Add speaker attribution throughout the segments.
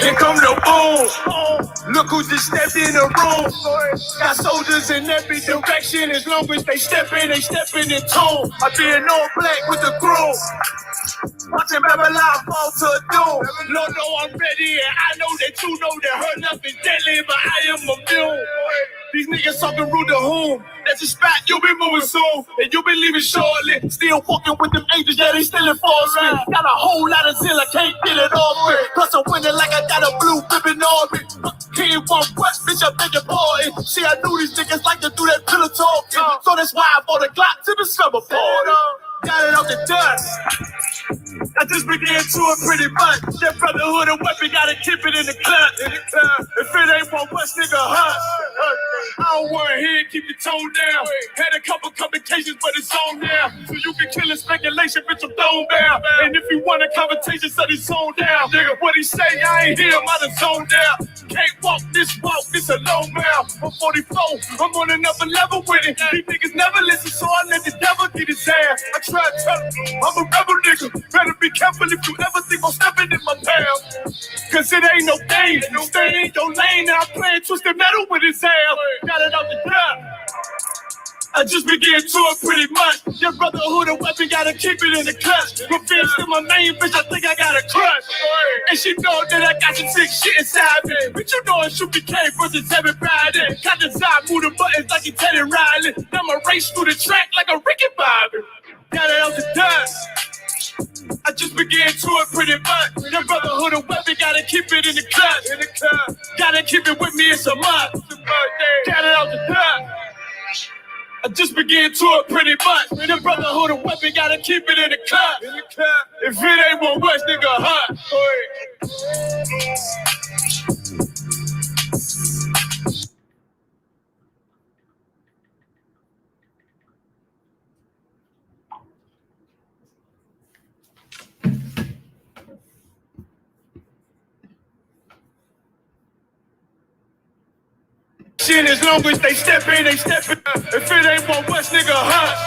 Speaker 1: Here come the boom. Look who just stepped in the room. Got soldiers in every direction. As long as they stepping in tune. I being all black with the groove. Watching Babylon fall to doom. Lord know I'm ready, and I know that you know that her love is deadly, but I am immune. These niggas talking rude to whom? That's a spot, you be moving soon, and you be leaving shortly. Still walking with them angels, yeah, they still enforcement. Got a whole lot of zeal, I can't get it off me. Plus I'm winning like I got a blue ribbon on me. He ain't one what, bitch, I beg your pardon. See, I knew these niggas like to do that pillow talking, so that's why I bought a Glock to the summer party. Got it off the dust. I just began to it pretty much. That brotherhood and weapon, gotta keep it in the club. If it ain't one West nigga hush. I don't want to hear it, keep your tone down. Had a couple complications, but it's on now. So you can kill a speculation, bitch, I'm thrown down. And if you want a conversation, set his zone down. Nigga, what he say, I ain't hear him, I done zoned down. Can't walk, this a low mouth. I'm 44, I'm on another level with it. These niggas never listen, so I let the devil get his ass. I try to tell him, I'm a rebel nigga. Better be careful if you ever think I'm stepping in my town. Cause it ain't no game, stay in your lane. Now I'm playing twisted metal with his ass. Got it out the club. I just began to it pretty much. Your brotherhood and weapon, gotta keep it in the clutch. Revenge to my name, bitch, I think I got a crush. And she know that I got some sick shit inside me. But you know I.S.U.P.K versus everybody. Got the side, move the buttons like he Teddy Riley. I'ma race through the track like a Ricky Bobby. Got it out the dust. I just began to it pretty much. Your brotherhood and weapon, gotta keep it in the clutch. Gotta keep it with me, it's a must. Got it out the dust. I just began to it pretty much. Your brotherhood and weapon, gotta keep it in the clutch. If it ain't one West nigga hot. Shit, as long as they step in. If it ain't one West nigga hush.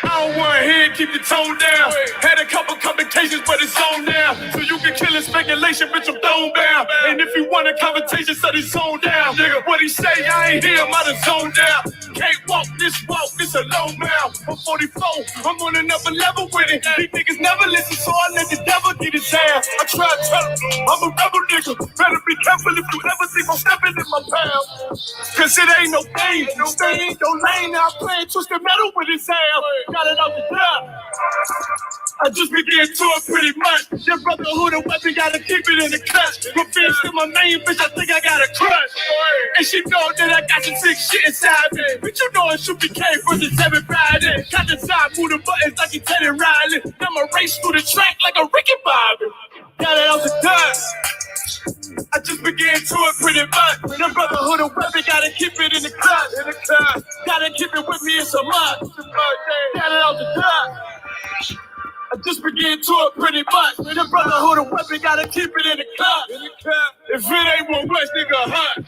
Speaker 1: I don't want to hear it, keep your tone down. Had a couple complications, but it's on now. So you can kill a speculation, bitch, I'm thrown down. And if you want a conversation, set his zone down. Nigga, what he say, I ain't hear him, I done zoned down. Can't walk, this a low mouth. I'm 44, I'm on another level with it. These niggas never listen, so I let the devil get his ass. I try to tell him, I'm a rebel nigga. Better be careful if you ever think I'm stepping in my pound. Cause it ain't no game, stay in your lane. Now I'm playing twisted metal with his ass. Got it out the club. I just began to it pretty much. Your brotherhood and weapon, gotta keep it in the clutch. Revenge to my name, bitch, I think I got a crush. And she know that I got some sick shit inside me. But you know I.S.U.P.K versus everybody. Got the side, move the buttons like he Teddy Riley. I'ma race through the track like a Ricky Bobby. Got it out the dust. I just began to it pretty much. Your brotherhood and weapon, gotta keep it in the clutch. Gotta keep it with me, it's a must. Got it out the dust. I just began to it pretty much. Your brotherhood and weapon, gotta keep it in the clutch. If it ain't one West nigga hot.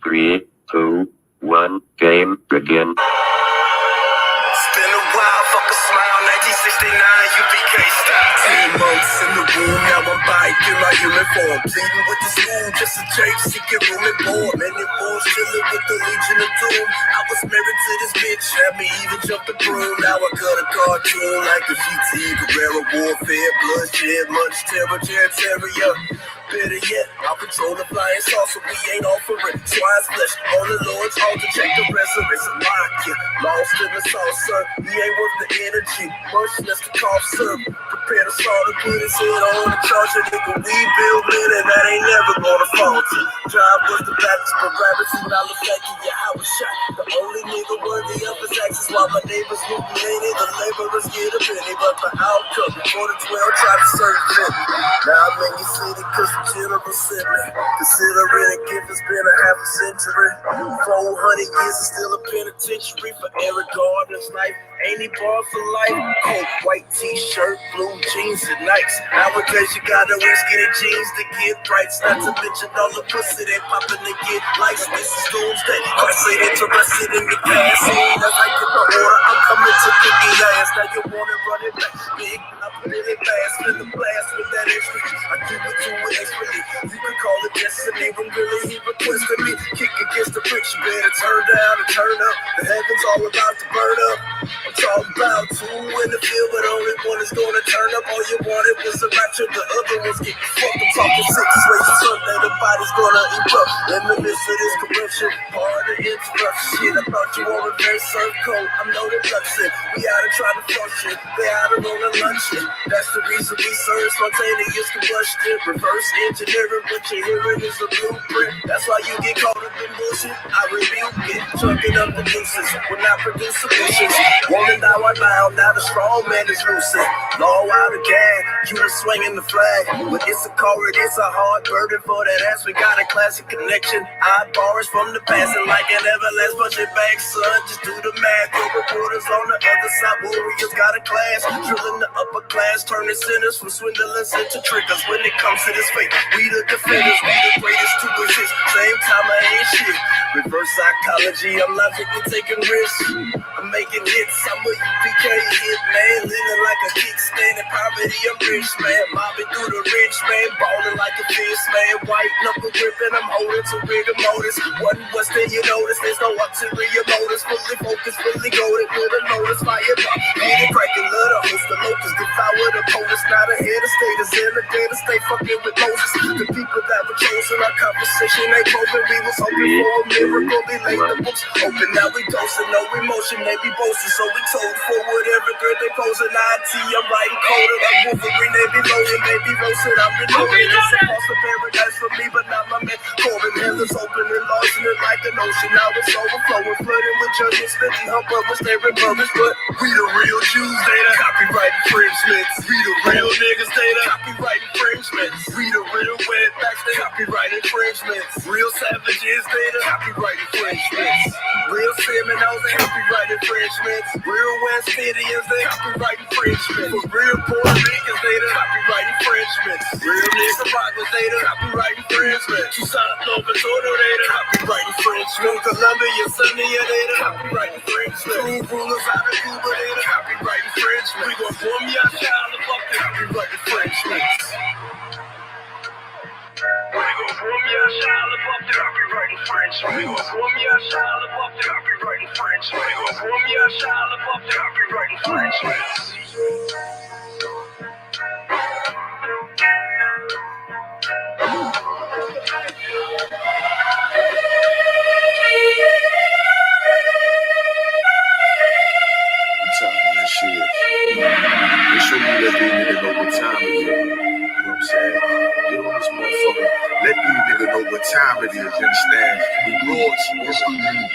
Speaker 2: Three, two, one, game begin.
Speaker 3: Been a while, fuck a smile, 1969, U.P.K style. 10 months in the room, now I'm back in my uniform. Pleading with the school, just a change, seeking room and board. Many boys chilling with the Legion of Doom. I was married to this bitch, had me even jump the broom. Now I got a cartoon like the GT, Guerrero warfare, bloodshed, much terror, terrier. Better yet, I'll control the flying saucer, we ain't offering swine's flesh on the Lord's altar, check the resurrection, lock you, lost in the saucer, we ain't worth the energy, much less the cough serve, Prepare to saw to put his head on the charge. A nigga we build men and that ain't never gonna falter. Job was the Baptist, but rabbits who not reflecting, yeah, I was shot. The only nigga worthy of his actions while my neighbors looting ain't it. The laborers get a penny, but the outcome for the 12 try to serve it. Now I'm in your city cause the general sent me. Considering a gift has been a half a century. 400 years is still a penitentiary for Eric Gardner's life. Ain't he ball for life? Coat, white t-shirt, blue jeans and Nikes. Nowadays you gotta wear skinny jeans to get rights. Not to mention all the pussy they poppin' to get likes. This is doomsday. Christ ain't interested in the gas scene. As I get the order, I'm coming to kick the ass. Now you wanna run it back. Big, I'm really fast. Feel the blast with that extra. I do it to it expertly. You can call it destiny when really he requested me. Kick against the bricks, you better turn down and turn up. The heavens all about to burn up. I'm talking about two in the field, but only one is gonna turn up. All you wanted was a rapture, the other one's getting fucked. I'm talking 6 ways to Sunday, the body's gonna erupt. In the midst of this corruption, hard to interrupt shit. I thought you were reverse surf code. I'm no deduction. We out and trying to function. They out and on a luncheon. That's the reason we serve spontaneous combustion. Reverse engineering, what you're hearing is a blueprint. That's why you get caught up in bullshit. I rebuke it. Chunking up the deuces. When I produce solutions. Woman, now I bow. Now the strong man is losing. Law out again. You were swinging the flag. But it's a chord, it's a hard burden for that ass. We got a classic connection. I bars from the past and like an everlast. Push it back, son. Just do the math. Your reporters on the other side. Warriors got a class. Drilling the upper class. Turning sinners from swindlers into triggers. When it comes to this fate, we the defenders. We the greatest to exist. Same time I ain't shit. Reverse psychology. I'm logically taking risks. I'm making hits. I'm a U.P.K. hit man. Living like a kickstand in poverty. I'm rich man. Mobbing through the rich man. Balling like a fist man. White knuckle gripping. I'm holding to rigor mortis. One Western, you notice there's no ulterior motives. Fully focused, fully goaded. With a notice fire pop. Hit it, cracking, love the host. The locusts devour the POTUS. Not a head of state. Is in the day to stay fucking with Moses. The people that were chosen. Our conversation ain't broken. We was hoping for a miracle. They laid the books open. Now we dosing. No emotion. They be boasting. So we told for whatever girl they posing. IT, I'm writing coded. I'm Wolverine. They be loading. They be roasted. I'm reloading. It's supposed to paradise for me, but not my man. Corbin Hill is open and launching it like an ocean. Now it's overflowing. Flooding with judges. 50 hump brothers. They refurbished. But we the real Jews. They the copyright infringements. We the real niggas. They the copyright infringements. We the real wetbacks. They copyright infringements. Real savages. They the copyright infringements. Real Seminoles. They copyright infringements. Real West Indians. They copyright infringements. For real Puerto Ricans. They the copyright infringements. Real Nicaraguans. They the copyright infringements. Tucson, Nova Soto. They the copyright infringements. Colombia, Sunnia. They the copyright infringements. Two rulers out of Cuba. They the copyright infringements. We gon' boom ya, SHALAM, copyright infringements. We gon' boom ya, SHALAM, copyright infringement. We gon' boom ya, SHALAM, copyright infringement. We gon' boom ya, SHALAM, copyright infringement. Shit. Make sure you let these niggas know what time it is. You know what I'm saying? Get on this motherfucker. Let these niggas know what time it is. You understand? We lords. Yes, we need.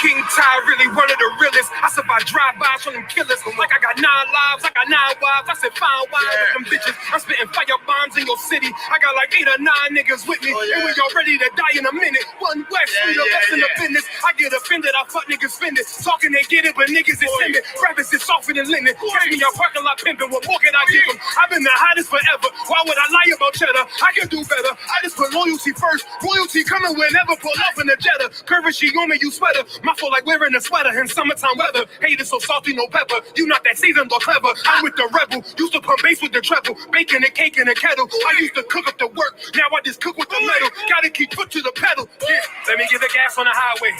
Speaker 1: King Ty really one of the realest. I survived drive-bys from them killers. Like I got 9 lives, I got 9 wives. I said fine wine with them bitches. I'm spitting fire bombs in your city. I got like 8 or 9 niggas with me. And we all ready to die in a minute. One West, we the best in the business. I get offended, I fuck niggas spending. Talking they get it, but niggas is timid. Rappers is softer than linen. Catch me out parking lot pimping. What more can I give them? I've been the hottest forever. Why would I lie about cheddar? I can do better. I just put loyalty first. Royalty coming whenever. Pull up in the Jetta. Currency on me, you sweater. My fault like wearing a sweater in summertime weather. Haters so salty, no pepper. You not that seasoned or clever. I'm with the rebel. Used to pump bass with the treble. Baking and cake in a kettle. I used to cook up the work. Now I just cook with the metal. Gotta keep foot to the pedal. Yeah. Let me get the gas on the highway.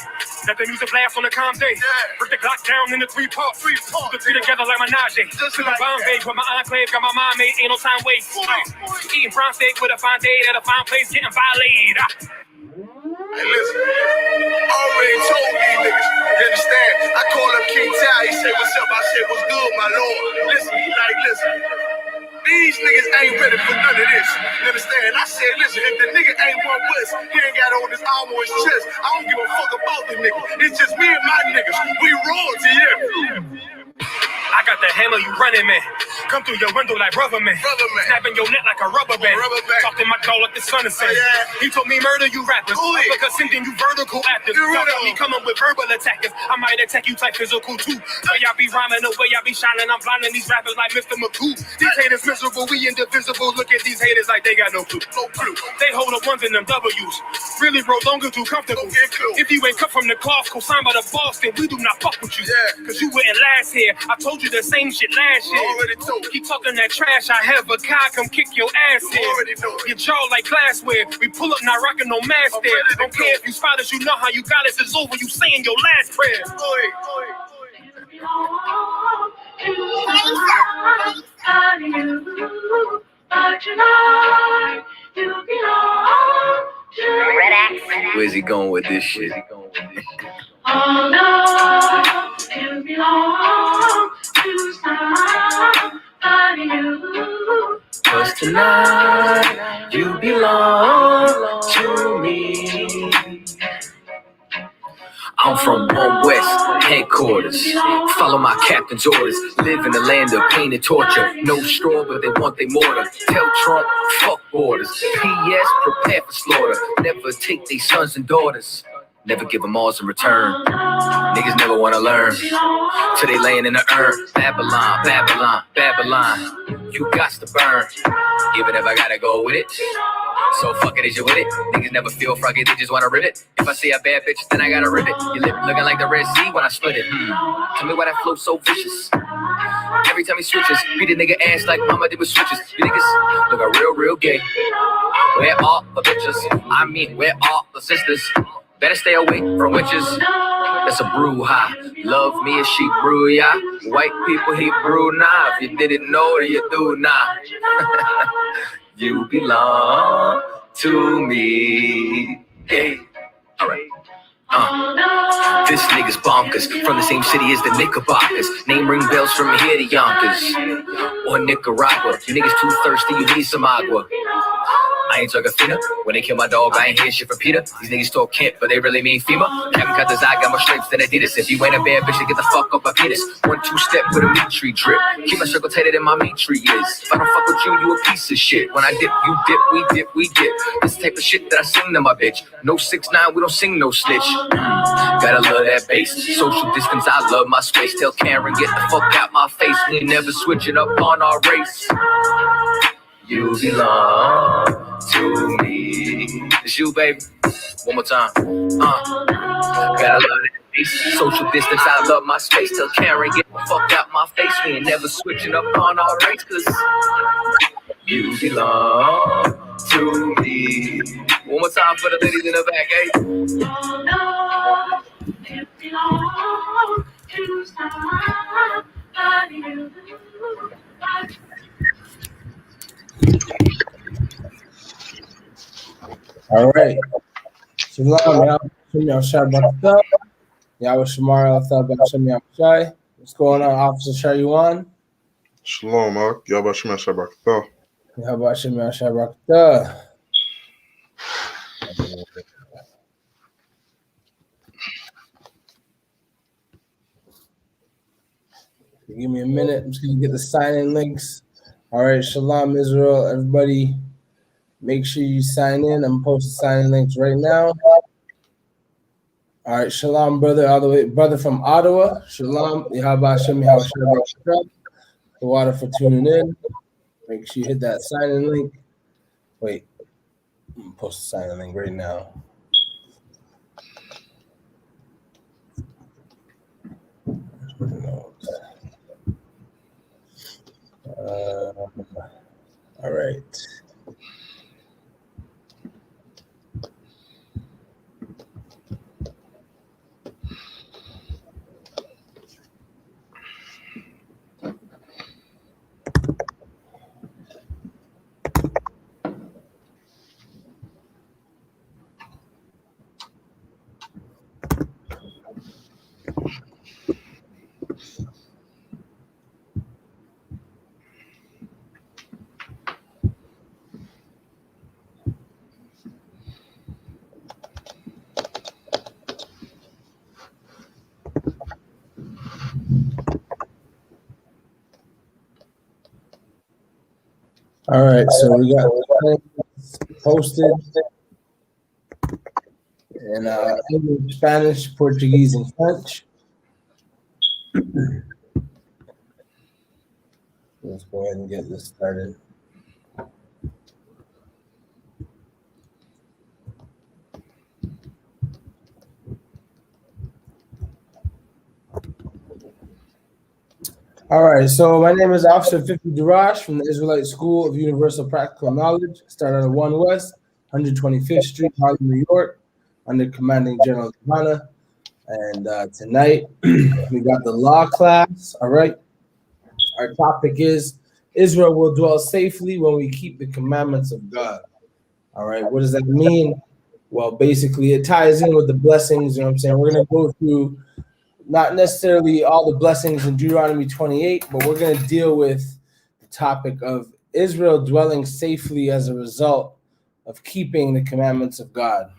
Speaker 1: Let the music blast on the calm day. Break the Glock down in the 3 parts. Put it together like Menage. To the Bombay with my enclave. Got my mind made. Ain't no time waste. Eating brown steak with a fine date at a fine place. Getting violated.
Speaker 3: Hey, listen, already told these niggas, you understand? I called up King Ty, he said, what's up? I said, what's good, my lord? Listen, he like, listen, these niggas ain't ready for none of this. You understand? I said, listen, if the nigga ain't one West, he ain't got on his arm on his chest. I don't give a fuck about the nigga. It's just me and my niggas. We royalty, yeah.
Speaker 1: I got the hammer, you running, man. Come through your window like rubber man. Snapping your neck like a rubber band. Talking my call like the sun is saying. He told me murder you rappers. Because sending you vertical actors. Y'all got me coming with verbal attackers. I might attack you type physical too. So y'all be rhyming the way y'all be shining. I'm blinding these rappers like Mr. McCool. These haters miserable, we indivisible. Look at these haters like they got no clue. They hold the ones in them W's. Really, bro, don't get too comfortable. If you ain't cut from the cloth, co-signed by the boss, then we do not fuck with you. Cause you wouldn't last here. I told you the same shit last year. Keep talking that trash, I have a guy come kick your ass in. Your jaw like glassware. We pull up not rocking no mask there. Don't care if you spot us, you know how you got us. It's over, you saying your last prayer.
Speaker 3: Where's he going with this shit?
Speaker 1: Oh no, you belong to somebody new.
Speaker 3: 'Cause tonight you belong to me. I'm from One West headquarters. Follow my captain's orders. Live in the land of pain and torture. No straw, but they want their mortar. Tell Trump, fuck borders. P.S. Prepare for slaughter. Never take their sons and daughters. Never give them all in return. Niggas never wanna learn. Till they laying in the urn. Babylon, Babylon, Babylon. You got to burn. Even if I gotta go with it. So fuck it, is you with it? Niggas never feel froggy, they just wanna rip it. If I see a bad bitch, then I gotta rip it. Your lip looking like the Red Sea when I split it. Tell me why that flow so vicious. Every time he switches, beat a nigga ass like mama did with switches. You niggas look a real gay. Where all the bitches? I mean, where all the sisters? Better stay away from witches. That's a brouhaha. Love me as she brew, ya. White people, he brew now. If you didn't know, then you do now. You belong to me. Hey, alright. This nigga's bonkers. From the same city as the Knickerbockers. Name ring bells from here to Yonkers. Or Nicaragua. You niggas too thirsty, you need some agua. I ain't talking Fina. When they kill my dog, I ain't hear shit from Peter. These niggas talk Kent, but they really mean FEMA. Haven't cut this, I got more stripes than Adidas. If you ain't a bad bitch, then get the fuck up my penis. 1-2 step with a meat tree drip. Keep my circle tighter than my meat tree is. If I don't fuck with you, you a piece of shit. When I dip, you dip, we dip, we dip. This type of shit that I sing to my bitch. No 6ix9ine, we don't sing no snitch. Gotta love that bass. Social distance, I love my space. Tell Karen, get the fuck out my face. We ain't never switching up on our race. You belong to me. It's you, baby. One more time. Gotta love that bass. Social distance, I love my space. Tell Karen, get the fuck out my face. We ain't never switching up on our race. 'Cause you belong to me. One more time for the ladies in the back, eh?
Speaker 1: Oh no, you belong to somebody new.
Speaker 4: All right. Shalom, y'all. Shabbat. Y'all Shamar, y'all. What's going on, Officer Shayuan?
Speaker 5: Shalom, Mark. Yabba Shema Shabbat.
Speaker 4: Shabbat. Give me a minute. I'm just going to get the sign-in links. All right, Shalom, Israel. Everybody, make sure you sign in. I'm posting sign-in links right now. All right, Shalom, brother, all the way, brother from Ottawa. Shalom. The water for tuning in. Make sure you hit that sign-in link. Wait, I'm going to post the sign-in link right now. All right. All right, so we got posted in English, Spanish, Portuguese, and French. Let's go ahead and get this started. All right, so my name is Officer 50 Durash from the Israelite School of Universal Practical Knowledge, started at 1 West, 125th Street, Harlem, New York, under Commanding General YAHANNA. And tonight we got the law class. All right, our topic is Israel will dwell safely when we keep the commandments of God. All right, what does that mean? Well, basically, it ties in with the blessings. You know what I'm saying? We're going to go through not necessarily all the blessings in Deuteronomy 28, but we're going to deal with the topic of Israel dwelling safely as a result of keeping the commandments of God.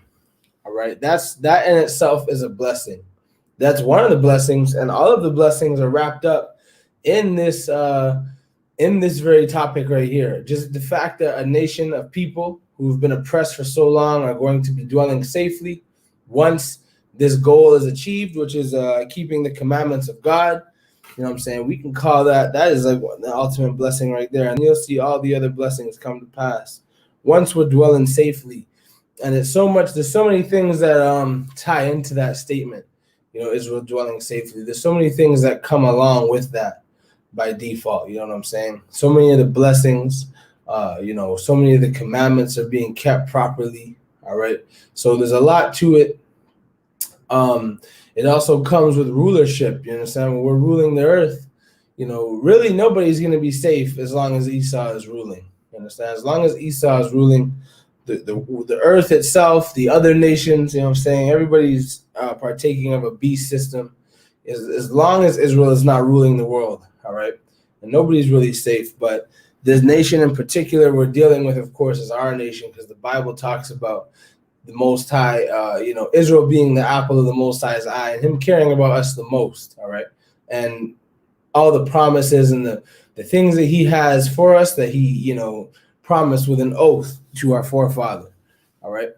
Speaker 4: All right, that in itself is a blessing. That's one of the blessings, and all of the blessings are wrapped up in this very topic right here. Just the fact that a nation of people who've been oppressed for so long are going to be dwelling safely once this goal is achieved, which is keeping the commandments of God. You know what I'm saying? We can call that is like the ultimate blessing right there. And you'll see all the other blessings come to pass once we're dwelling safely. And there's so many things that tie into that statement. You know, Israel dwelling safely. There's so many things that come along with that by default. You know what I'm saying? So many of the blessings, so many of the commandments are being kept properly. All right. So there's a lot to it. It also comes with rulership. You understand? When we're ruling the earth, really nobody's going to be safe as long as Esau is ruling. You understand? As long as Esau is ruling the earth itself, the other nations, you know what I'm saying? Everybody's partaking of a beast system as long as Israel is not ruling the world. All right. And nobody's really safe. But this nation in particular we're dealing with, of course, is our nation, because the Bible talks about the Most High, Israel being the apple of the Most High's eye, and him caring about us the most, all right? And all the promises and the things that he has for us that he, promised with an oath to our forefather, all right?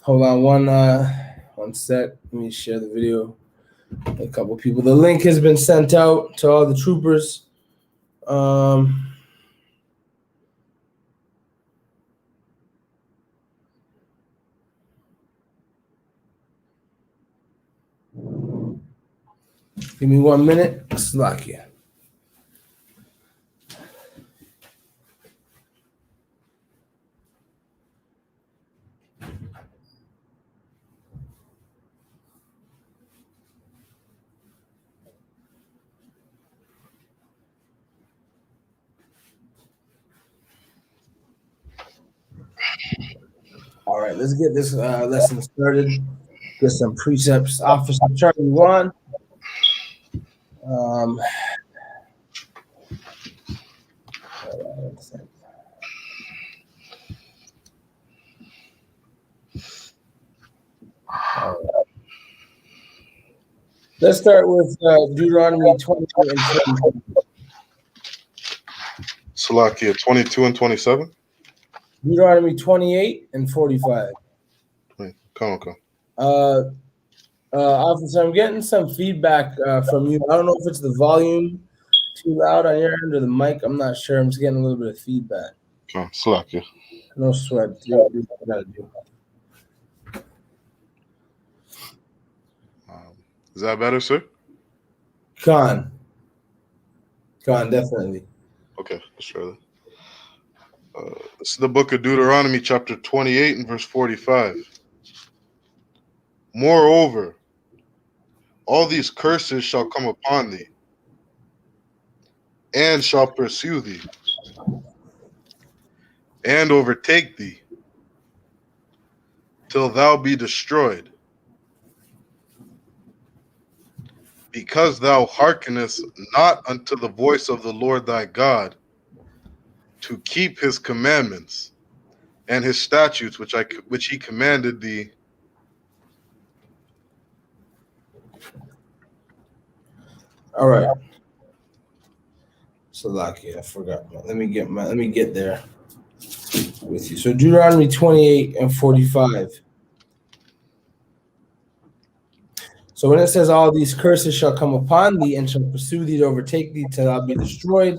Speaker 4: Hold on one sec. Let me share the video. A couple people. The link has been sent out to all the troopers. Give me 1 minute. Slovakia. All right, let's get this lesson started. Get some precepts. Officer Charlie 1. Let's start with Deuteronomy 22 and 27.
Speaker 5: Salakia 22 and 27.
Speaker 4: Deuteronomy 28 and 45.
Speaker 5: Come on.
Speaker 4: Officer, I'm getting some feedback from you. I don't know if it's the volume too loud on your end or the mic. I'm not sure. I'm just getting a little bit of feedback.
Speaker 5: Salakia.
Speaker 4: No sweat. Do what you gotta do.
Speaker 5: Is that better, sir?
Speaker 4: Khan, definitely.
Speaker 5: Okay, sure. This is the book of Deuteronomy, chapter 28 and verse 45. Moreover, all these curses shall come upon thee, and shall pursue thee, and overtake thee, till thou be destroyed, because thou hearkenest not unto the voice of the Lord thy God, to keep his commandments and his statutes which he commanded thee.
Speaker 4: All right. Salakia, I forgot. Let me get there. with you. So Deuteronomy 28 and 45. So when it says all these curses shall come upon thee and shall pursue thee to overtake thee till thou be destroyed,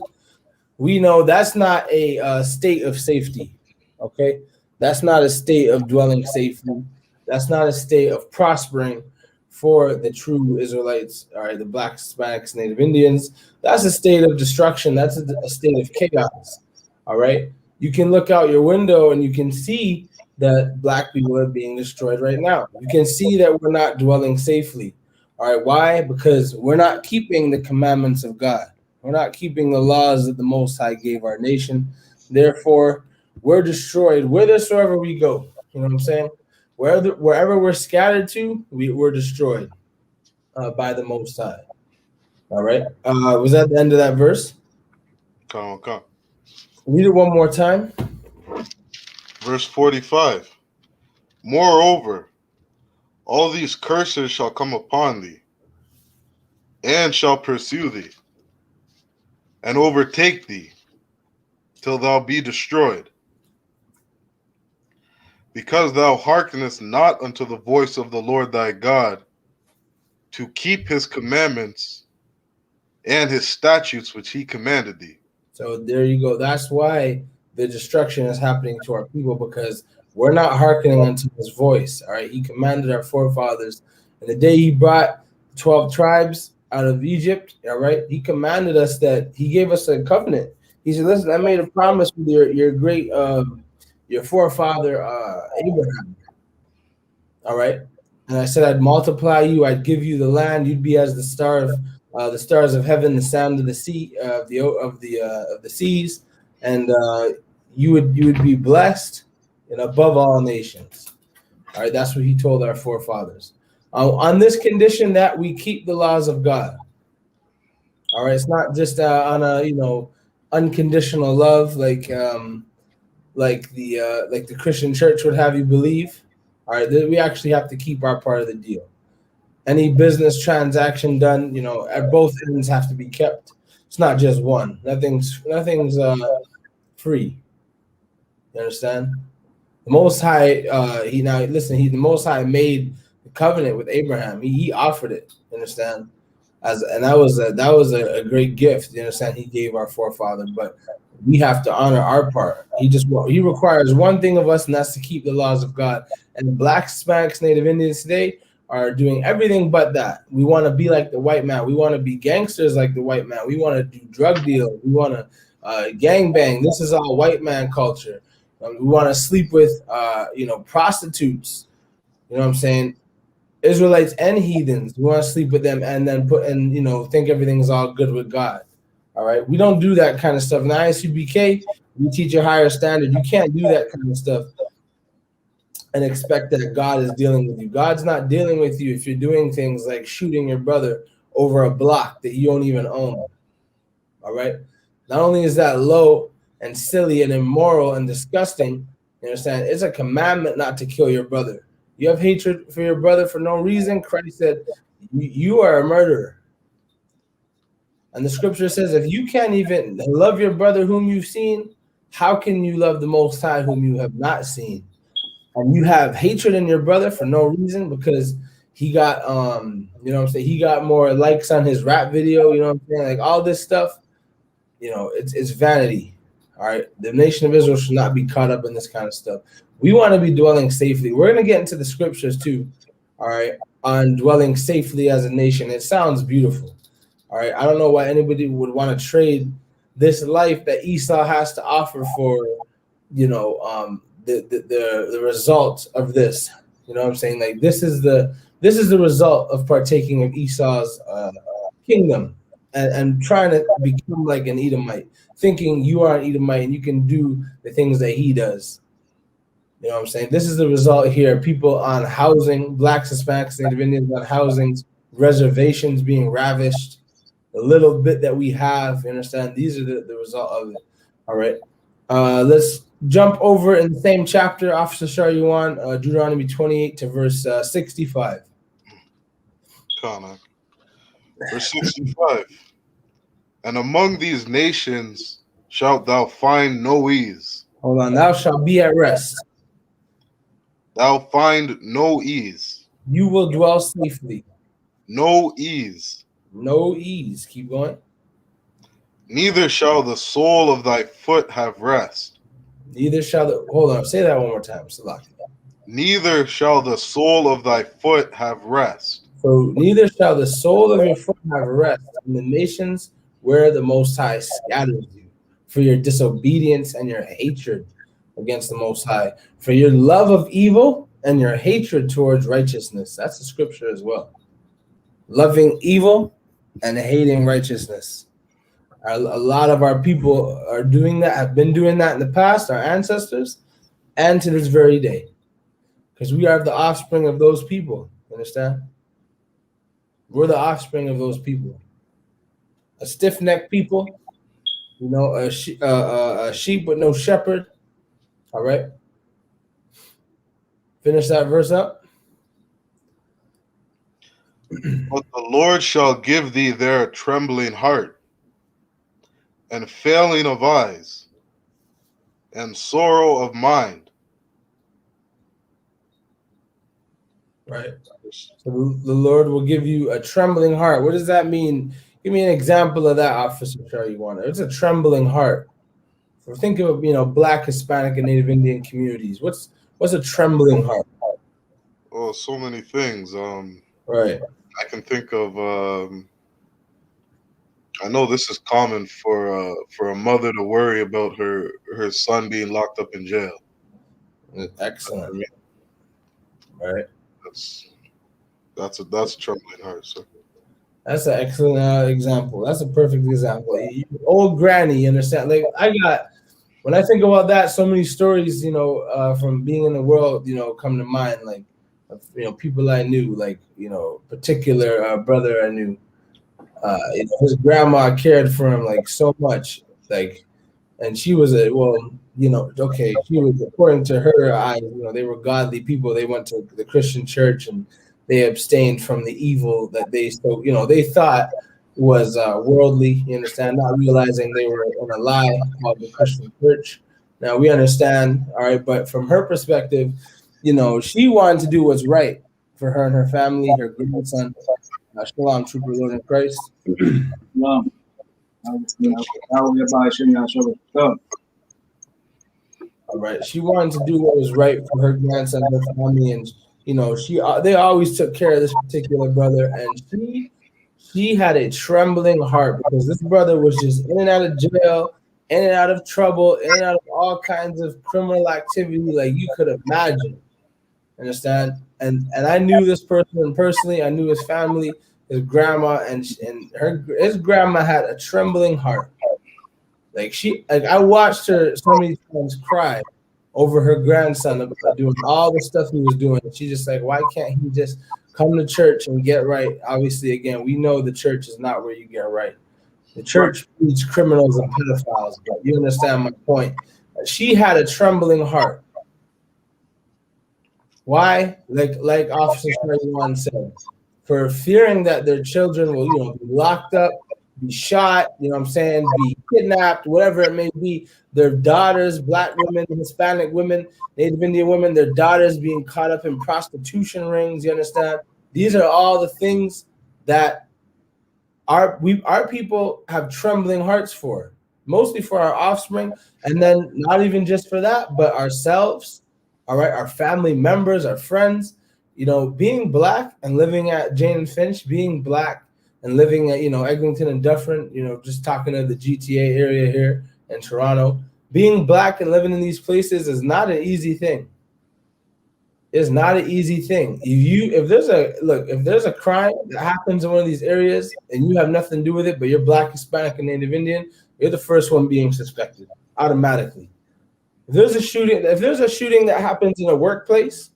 Speaker 4: we know that's not a state of safety. Okay, that's not a state of dwelling safely. That's not a state of prospering for the true Israelites, all right, the blacks, Hispanics, Native Indians. That's a state of destruction. That's a state of chaos. All right, you can look out your window and you can see that black people are being destroyed right now. You can see that we're not dwelling safely. All right, why? Because we're not keeping the commandments of God. We're not keeping the laws that the Most High gave our nation. Therefore, we're destroyed whithersoever we go. You know what I'm saying? Wherever we're scattered to, we're destroyed by the Most High. All right. Was that the end of that verse?
Speaker 5: Come on.
Speaker 4: Read it one more time.
Speaker 5: Verse 45. Moreover, all these curses shall come upon thee, and shall pursue thee, and overtake thee, till thou be destroyed, because thou hearkenest not unto the voice of the Lord thy God, to keep his commandments and his statutes which he commanded thee.
Speaker 4: So there you go. That's why the destruction is happening to our people, because we're not hearkening unto his voice. All right. He commanded our forefathers. And the day he brought 12 tribes out of Egypt, all right, he commanded us that he gave us a covenant. He said, listen, I made a promise with your great your forefather Abraham. All right. And I said I'd multiply you, I'd give you the land, you'd be as the stars of heaven, the sand of the sea, of the seas, and you would be blessed and above all nations. All right, that's what he told our forefathers. On this condition that we keep the laws of God. All right, it's not just on a unconditional love like the Christian church would have you believe. All right, we actually have to keep our part of the deal. Any business transaction done, at both ends have to be kept. It's not just one. Nothing's free. You understand? The Most High, the Most High made the covenant with Abraham. He offered it. You understand? And that was a great gift. You understand? He gave our forefather, but we have to honor our part. He requires one thing of us, and that's to keep the laws of God. And blacks, Hispanics, Native Indians today are doing everything but that. We want to be like the white man. We want to be gangsters like the white man. We want to do drug deals. We want to gang bang. This is all white man culture. We want to sleep with prostitutes. You know what I'm saying? Israelites and heathens. We want to sleep with them and then think everything's all good with God. All right. We don't do that kind of stuff. In I.S.U.P.K, we teach a higher standard. You can't do that kind of stuff and expect that God is dealing with you. God's not dealing with you if you're doing things like shooting your brother over a block that you don't even own. All right. Not only is that low and silly and immoral and disgusting, you understand? It's a commandment not to kill your brother. You have hatred for your brother for no reason. Christ said, you are a murderer. And the scripture says, if you can't even love your brother whom you've seen, how can you love the Most High whom you have not seen? And you have hatred in your brother for no reason because he got, he got more likes on his rap video, like all this stuff, it's vanity. All right. The nation of Israel should not be caught up in this kind of stuff. We want to be dwelling safely. We're going to get into the scriptures too. All right. On dwelling safely as a nation. It sounds beautiful. All right. I don't know why anybody would want to trade this life that Esau has to offer for, the result of this. You know what I'm saying? Like this is the result of partaking of Esau's kingdom and trying to become like an Edomite, thinking you are an Edomite and you can do the things that he does. You know what I'm saying? This is the result here. People on housing, blacks, Hispanics, Native Indians on housings, reservations being ravished. The little bit that we have, you understand? These are the result of it. All right. Let's jump over in the same chapter, Officer Sharyuan, Deuteronomy 28 to verse 65.
Speaker 5: Kana. Verse 65. And among these nations shalt thou find no ease,
Speaker 4: Hold on. Thou shalt be at rest.
Speaker 5: Thou find no ease.
Speaker 4: You will dwell safely.
Speaker 5: No ease.
Speaker 4: No ease. Keep going.
Speaker 5: Neither shall the sole of thy foot have rest.
Speaker 4: Neither shall the hold on. Say that one more time. Salaki.
Speaker 5: Neither shall the sole of thy foot have rest.
Speaker 4: So neither shall the sole of your foot have rest in the nations where the Most High scatters you, for your disobedience and your hatred against the Most High, for your love of evil and your hatred towards righteousness. That's the scripture as well. Loving evil and hating righteousness. A lot of our people are doing that, have been doing that in the past, our ancestors, and to this very day. Because we are the offspring of those people. Understand? We're the offspring of those people. A stiff-necked people, you know, a sheep with no shepherd. All right. Finish that verse up.
Speaker 5: But the Lord shall give thee there a trembling heart, and failing of eyes, and sorrow of mind.
Speaker 4: Right. So the Lord will give you a trembling heart. What does that mean? Give me an example of that, Officer Charlie Warner. It's a trembling heart. So think of, you know, Black, Hispanic, and Native Indian communities. What's a trembling heart?
Speaker 5: Oh, so many things.
Speaker 4: Right.
Speaker 5: I can think of. I know this is common for a mother to worry about her son being locked up in jail.
Speaker 4: Excellent.
Speaker 5: I mean,
Speaker 4: Right.
Speaker 5: That's a trembling heart. So.
Speaker 4: That's an excellent example. That's a perfect example. Old granny, you understand? Like when I think about that, so many stories, you know, from being in the world, you know, come to mind. Like, you know, people I knew, like, you know, particular brother I knew. You know, his grandma cared for him like so much, like, and she was you know, okay, she was, according to her eyes, you know, they were godly people. They went to the Christian church and they abstained from the evil that they they thought was worldly. You understand? Not realizing they were in a lie called the Christian church. Now we understand, all right, but from her perspective, you know, she wanted to do what's right for her and her family, her grandson. Shalom, trooper, Lord in Christ.
Speaker 6: Shalom.
Speaker 4: All right, she wanted to do what was right for her grandson, her family, and you know, they always took care of this particular brother, and she had a trembling heart because this brother was just in and out of jail, in and out of trouble, in and out of all kinds of criminal activity, like you could imagine. Understand? And I knew this person personally. I knew his family, his grandma, and his grandma had a trembling heart. Like I watched her so many times cry over her grandson doing all the stuff he was doing. She's just like, why can't he just come to church and get right? Obviously, again, we know the church is not where you get right. The church breeds criminals and pedophiles, but you understand my point. She had a trembling heart. Why? Like Officer 21 said, for fearing that their children will, you know, be locked up, be shot, you know what I'm saying, be kidnapped, whatever it may be. Their daughters, Black women, Hispanic women, Native Indian women, their daughters being caught up in prostitution rings, you understand? These are all the things that our people have trembling hearts for, mostly for our offspring, and then not even just for that, but ourselves. All right, our family members, our friends, you know, being Black and living at Jane and Finch, being Black and living at, you know, Eglinton and Dufferin, you know, just talking to the GTA area here in Toronto, being Black and living in these places is not an easy thing. It's not an easy thing. If there's a crime that happens in one of these areas and you have nothing to do with it, but you're Black, Hispanic, and Native Indian, you're the first one being suspected automatically. If there's a shooting that happens in a workplace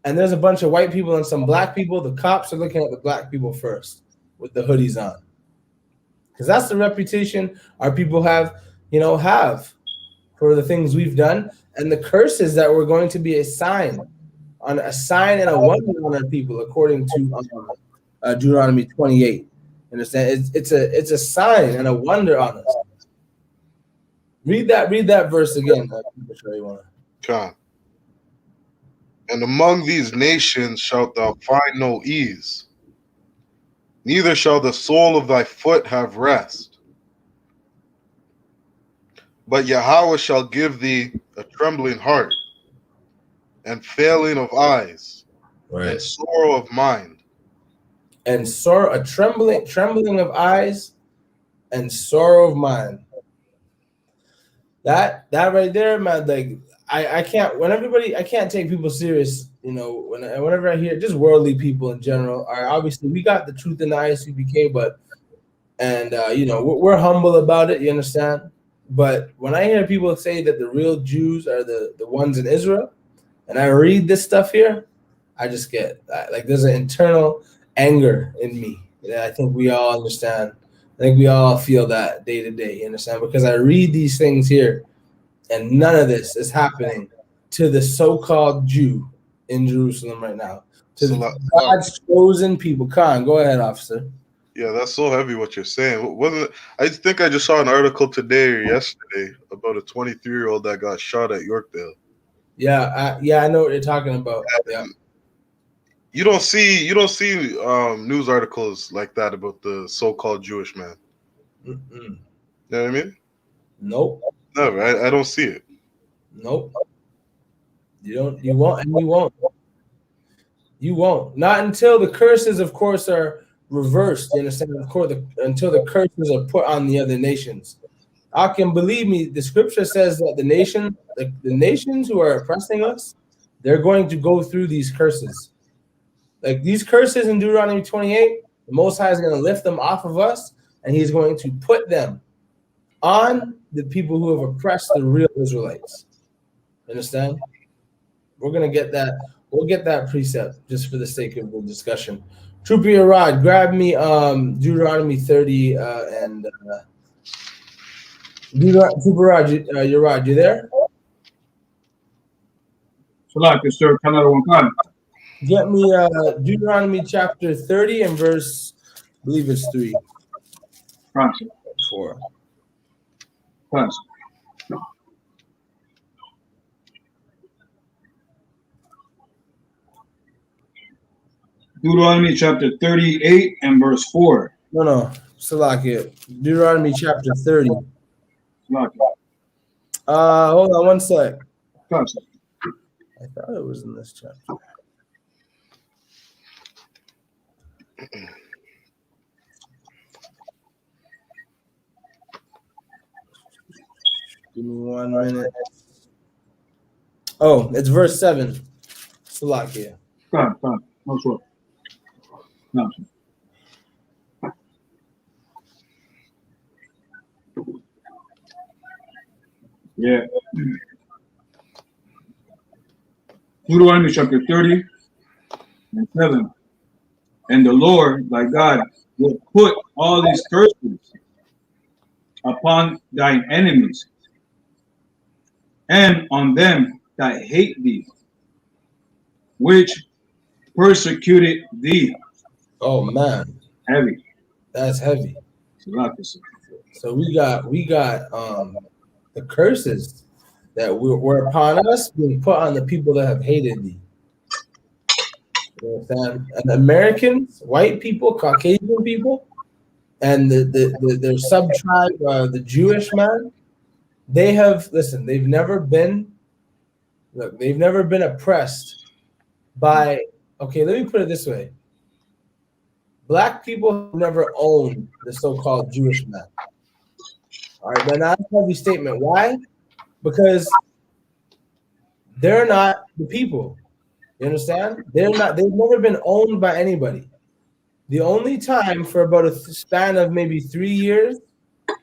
Speaker 4: and there's a bunch of white people and some Black people, the cops are looking at the Black people first with the hoodies on. Because that's the reputation our people have for the things we've done and the curses that we're going to be a sign and a wonder on our people, according to Deuteronomy 28. Understand? It's a sign and a wonder on us. Read that verse again. Sure you want.
Speaker 5: Con. And among these nations shalt thou find no ease, neither shall the sole of thy foot have rest. But Yahweh shall give thee a trembling heart, and failing of eyes, and sorrow of mind.
Speaker 4: And sorrow, a trembling of eyes, and sorrow of mind. That right there, man. Like I can't. I can't take people serious. You know, whenever I hear just worldly people in general. All right, obviously we got the truth in the I.S.U.P.K, but you know, we're humble about it. You understand? But when I hear people say that the real Jews are the ones in Israel, and I read this stuff here, I just get like there's an internal anger in me that I think we all understand. I think we all feel that day to day. You understand? Because I read these things here, and none of this is happening to the so-called Jew in Jerusalem right now. To God's chosen people. Khan, go ahead, officer.
Speaker 5: Yeah, that's so heavy what you're saying. I think I just saw an article today or yesterday about a 23-year-old that got shot at Yorkdale.
Speaker 4: Yeah, I know what you're talking about. Yeah.
Speaker 5: You don't see news articles like that about the so-called Jewish man.
Speaker 4: Mm-mm.
Speaker 5: You know what I mean?
Speaker 4: Nope.
Speaker 5: Never. I don't see it.
Speaker 4: Nope. You don't. You won't, and you won't. You won't. Not until the curses, of course, are reversed. You understand? Of course, until the curses are put on the other nations. I can believe me. The scripture says that the nations who are oppressing us, they're going to go through these curses. Like these curses in Deuteronomy 28, the Most High is going to lift them off of us, and He's going to put them on the people who have oppressed the real Israelites. Understand? We're gonna get that. We'll get that precept just for the sake of the discussion. Trooper Yerad, grab me Deuteronomy 30 and Trooper Yerad, you there?
Speaker 6: Sir,
Speaker 4: Get me Deuteronomy chapter 30 and verse, I believe it's 3. 4.
Speaker 6: Deuteronomy chapter 38 and verse 4.
Speaker 4: No, Salakia. Deuteronomy chapter 30. Hold on one sec. I thought it was in this chapter. Give me 1 minute. Oh, it's verse 7. Salakia.
Speaker 6: No, sure. No. Yeah. Deuteronomy chapter 30 and 7. And the Lord, thy God, will put all these curses upon thine enemies and on them that hate thee, which persecuted thee.
Speaker 4: Oh man,
Speaker 6: heavy.
Speaker 4: That's heavy. So we got the curses that were upon us being put on the people that have hated thee. You understand? And Americans, white people, Caucasian people, and their sub tribe, the Jewish man, they have they've never been oppressed by. Okay, let me put it this way. Black people have never owned the so-called Jewish man. All right, then that's a heavy statement. Why? Because they're not the people. You understand? They've never been owned by anybody. The only time for about a span of maybe 3 years,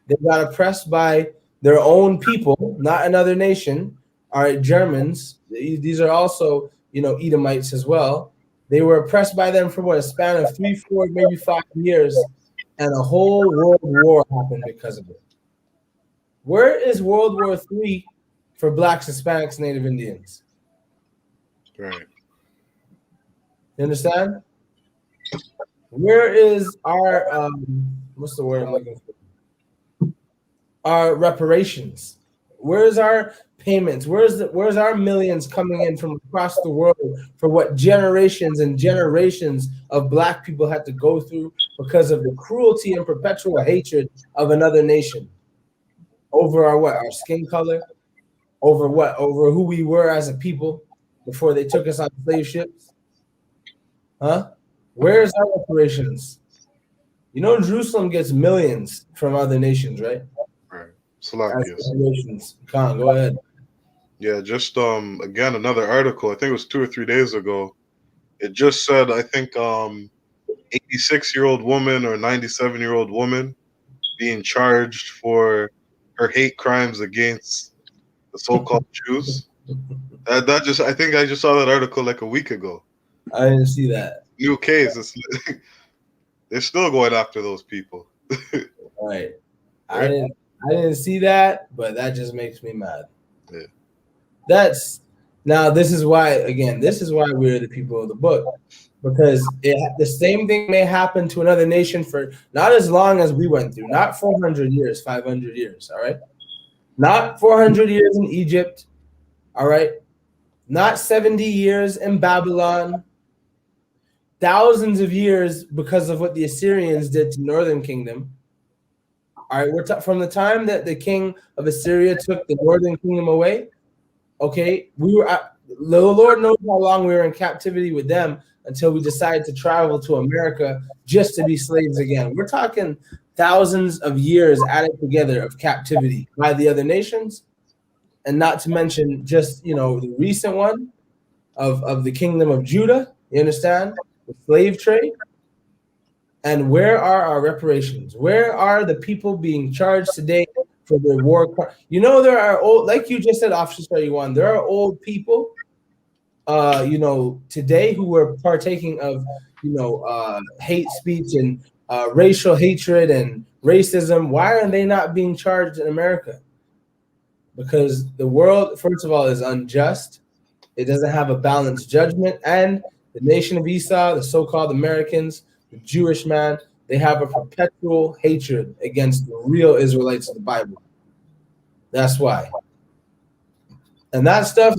Speaker 4: they got oppressed by their own people, not another nation. All right, Germans. These are also, Edomites as well. They were oppressed by them for a span of 3, 4, maybe 5 years, and a whole world war happened because of it. Where is World War III for Blacks, Hispanics, Native Indians?
Speaker 5: Right.
Speaker 4: You understand? Where is our what's the word I'm looking for? Our reparations. Where's our payments? Where's our millions coming in from across the world for what generations and generations of black people had to go through because of the cruelty and perpetual hatred of another nation over our skin color, over who we were as a people before they took us on slave ships? Huh? Where's our reparations? You know, Jerusalem gets millions from other nations, right?
Speaker 5: Right.
Speaker 4: As
Speaker 5: Salakius.
Speaker 4: reparations. Khan, go ahead.
Speaker 5: Yeah, just again another article. I think it was 2 or 3 days ago. It just said, I think 86-year-old woman or 97-year-old woman being charged for her hate crimes against the so-called Jews. That just, I think I just saw that article like a week ago.
Speaker 4: I didn't see that.
Speaker 5: New case. They're still going after those people.
Speaker 4: Right. I didn't see that, but that just makes me mad.
Speaker 5: Yeah.
Speaker 4: This is why we're the people of the book, because the same thing may happen to another nation for not as long as we went through, not 400 years, 500 years, all right? Not 400 years in Egypt, all right? Not 70 years in Babylon, thousands of years because of what the Assyrians did to Northern Kingdom. All right, from the time that the king of Assyria took the Northern Kingdom away, okay, the Lord knows how long we were in captivity with them until we decided to travel to America just to be slaves again. We're talking thousands of years added together of captivity by the other nations, and not to mention just, the recent one of the kingdom of Judah. You understand? The slave trade. And where are our reparations? Where are the people being charged today for their war? There are old, like you just said, Officer 31, there are old people, today who were partaking of, hate speech and racial hatred and racism. Why are they not being charged in America? Because the world, first of all, is unjust. It doesn't have a balanced judgment. And the nation of Esau, the so-called Americans, the Jewish man, they have a perpetual hatred against the real Israelites of the Bible. That's why. And that stuff,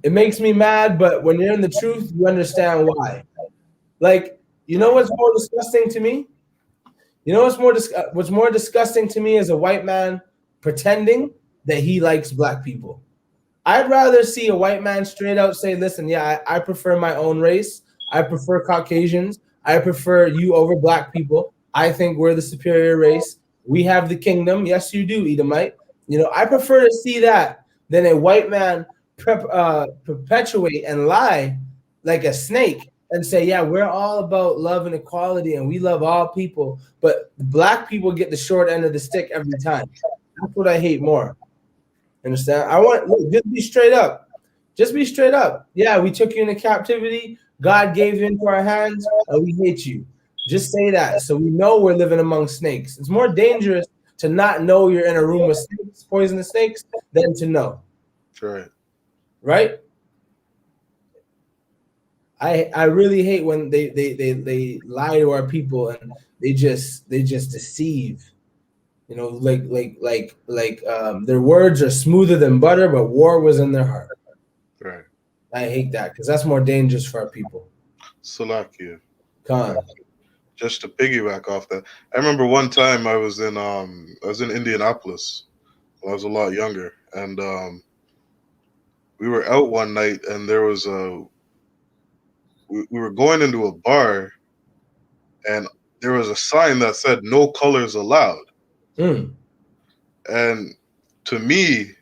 Speaker 4: it makes me mad, but when you're in the truth, you understand why. What's more disgusting to me? What's more disgusting to me is a white man pretending that he likes black people. I'd rather see a white man straight out say, listen, yeah, I prefer my own race. I prefer Caucasians. I prefer you over black people. I think we're the superior race. We have the kingdom. Yes, you do, Edomite. I prefer to see that than a white man perpetuate and lie like a snake and say, yeah, we're all about love and equality and we love all people, but black people get the short end of the stick every time. That's what I hate more. Understand? Just be straight up. Just be straight up. Yeah, we took you into captivity. God gave you into our hands, and we hate you. Just say that, so we know we're living among snakes. It's more dangerous to not know you're in a room with snakes, poisonous snakes, than to know.
Speaker 5: Right.
Speaker 4: Right? I really hate when they lie to our people and they just deceive. Their words are smoother than butter, but war was in their heart.
Speaker 5: Right.
Speaker 4: I hate that because that's more dangerous for our people.
Speaker 5: Salakia.
Speaker 4: Khan.
Speaker 5: Just to piggyback off that, I remember one time I was in Indianapolis when I was a lot younger, and we were out one night, and there was we were going into a bar, and there was a sign that said "No colors allowed." And to me,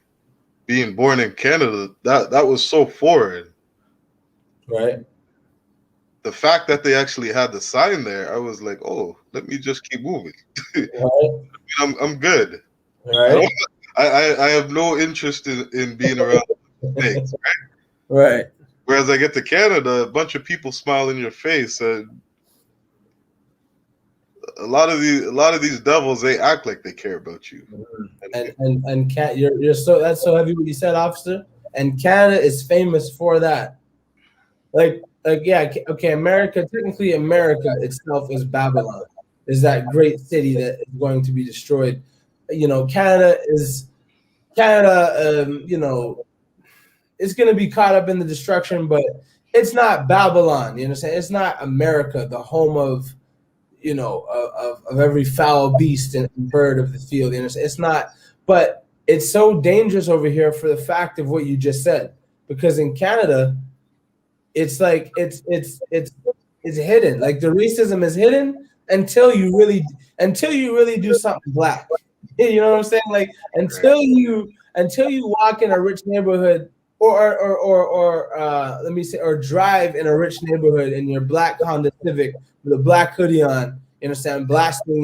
Speaker 5: being born in Canada, that was so foreign.
Speaker 4: Right.
Speaker 5: The fact that they actually had the sign there, I was like, oh, let me just keep moving.
Speaker 4: Right.
Speaker 5: I'm good.
Speaker 4: Right.
Speaker 5: I have no interest in being around snakes, right?
Speaker 4: Right.
Speaker 5: Whereas I get to Canada, a bunch of people smile in your face, and a lot of these devils, they act like they care about you.
Speaker 4: And you're that's so heavy what you said, officer. And Canada is famous for that. America, technically America itself is Babylon, is that great city that is going to be destroyed. Canada is Canada, you know, it's going to be caught up in the destruction, but it's not Babylon. You understand? It's not America, the home of, you know, of every foul beast and bird of the field. You understand? It's not, but it's so dangerous over here for the fact of what you just said, because in Canada, it's like it's hidden. Like the racism is hidden until you really do something black. You know what I'm saying? Like until you walk in a rich neighborhood or let me say, or drive in a rich neighborhood in your black Honda Civic with a black hoodie on, you understand, blasting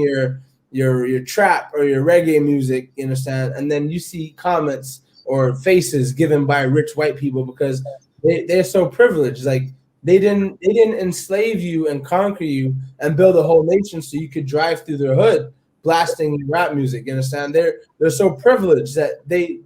Speaker 4: your trap or your reggae music, you understand, and then you see comments or faces given by rich white people because they're so privileged. Like they didn't enslave you and conquer you and build a whole nation so you could drive through their hood blasting rap music. You understand? They're so privileged that they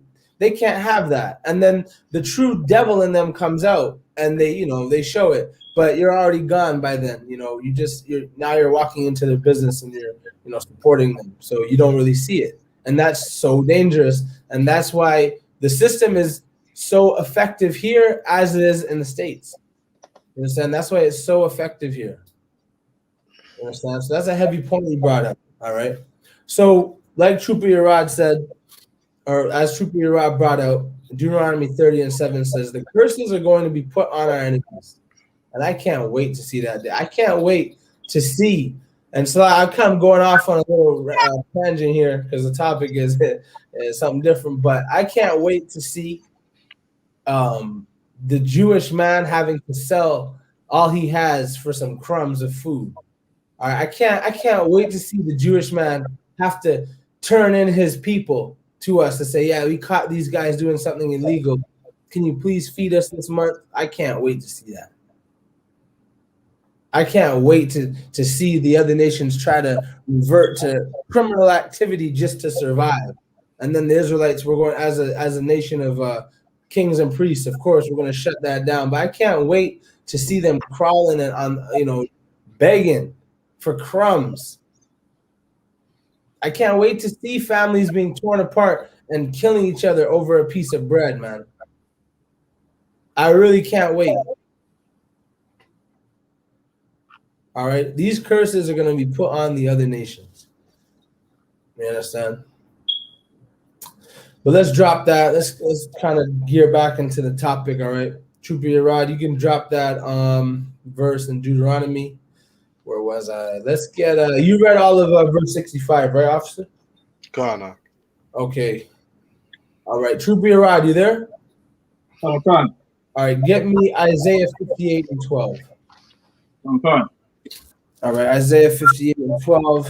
Speaker 4: can't have that. And then the true devil in them comes out and they show it. But you're already gone by then. You know, you're walking into their business and you're supporting them. So you don't really see it. And that's so dangerous. And that's why the system is so effective here as it is in the States. You understand? That's why it's so effective here. You understand? So that's a heavy point you brought up. All right. So, like Trooper Yarad said, or as Trooper Yarad brought out, Deuteronomy 30:7 says, the curses are going to be put on our enemies. And I can't wait to see that day. I can't wait to see. And so I'm kind of going off on a little tangent here because the topic is something different. But I can't wait to see the Jewish man having to sell all he has for some crumbs of food. All right, I can't wait to see the Jewish man have to turn in his people to us to say, yeah, we caught these guys doing something illegal. Can you please feed us this month? I can't wait to see that. I can't wait to see the other nations try to revert to criminal activity just to survive. And then the Israelites, we're going as a nation of kings and priests. Of course, we're going to shut that down. But I can't wait to see them crawling and on begging for crumbs. I can't wait to see families being torn apart and killing each other over a piece of bread, man. I really can't wait. All right, these curses are going to be put on the other nations. You understand? But let's drop that. Let's kind of gear back into the topic. All right, Trooper Yarad, you can drop that verse in Deuteronomy. Where was I? Let's get you read all of verse 65, right, officer?
Speaker 5: Ghana.
Speaker 4: Okay. All right, Trooper Yarad, you there?
Speaker 6: I'm fine.
Speaker 4: All right, get me Isaiah 58 and 12.
Speaker 6: I'm fine.
Speaker 4: All right, Isaiah 58 and 12.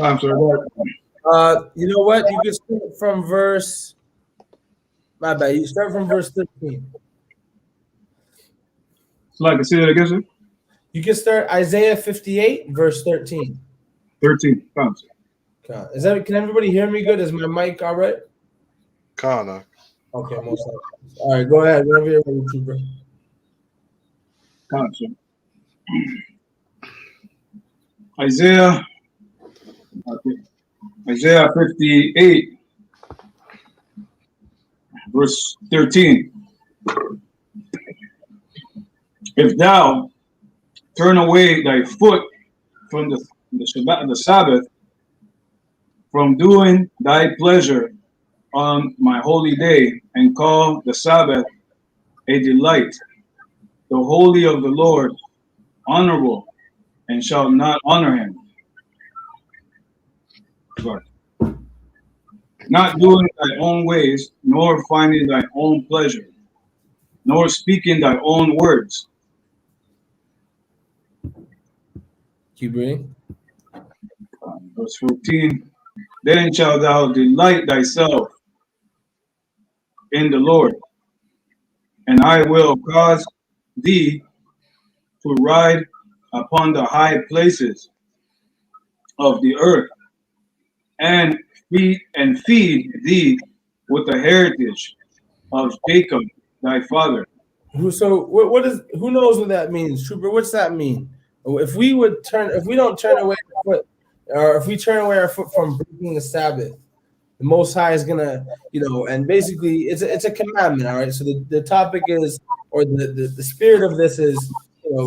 Speaker 6: I'm sorry.
Speaker 4: You know what? You can start from verse. My bad. You start from verse 13.
Speaker 6: So I can say that again, sir?
Speaker 4: You can start Isaiah 58, verse 13.
Speaker 6: 13. Fine, sir.
Speaker 4: Can everybody hear me good? Is my mic all right?
Speaker 5: Ghana.
Speaker 4: Okay, most likely. All right, go ahead. Whenever you're ready, Trooper.
Speaker 6: Fine, sir. Isaiah 58, verse 13. If thou turn away thy foot from the Sabbath, from doing thy pleasure on my holy day, and call the Sabbath a delight, the holy of the Lord honorable, and shall not honor him. Sorry. Not doing thy own ways, nor finding thy own pleasure, nor speaking thy own words.
Speaker 4: Keep reading.
Speaker 6: Verse 14. Then shalt thou delight thyself in the Lord, and I will cause thee to ride upon the high places of the earth, and feed thee with the heritage of Jacob, thy father.
Speaker 4: Who knows what that means, Trooper? What's that mean? If we don't turn away our foot, or if we turn away our foot from breaking the Sabbath, the Most High is gonna, and basically it's a commandment. All right. So the topic is, or the spirit of this is,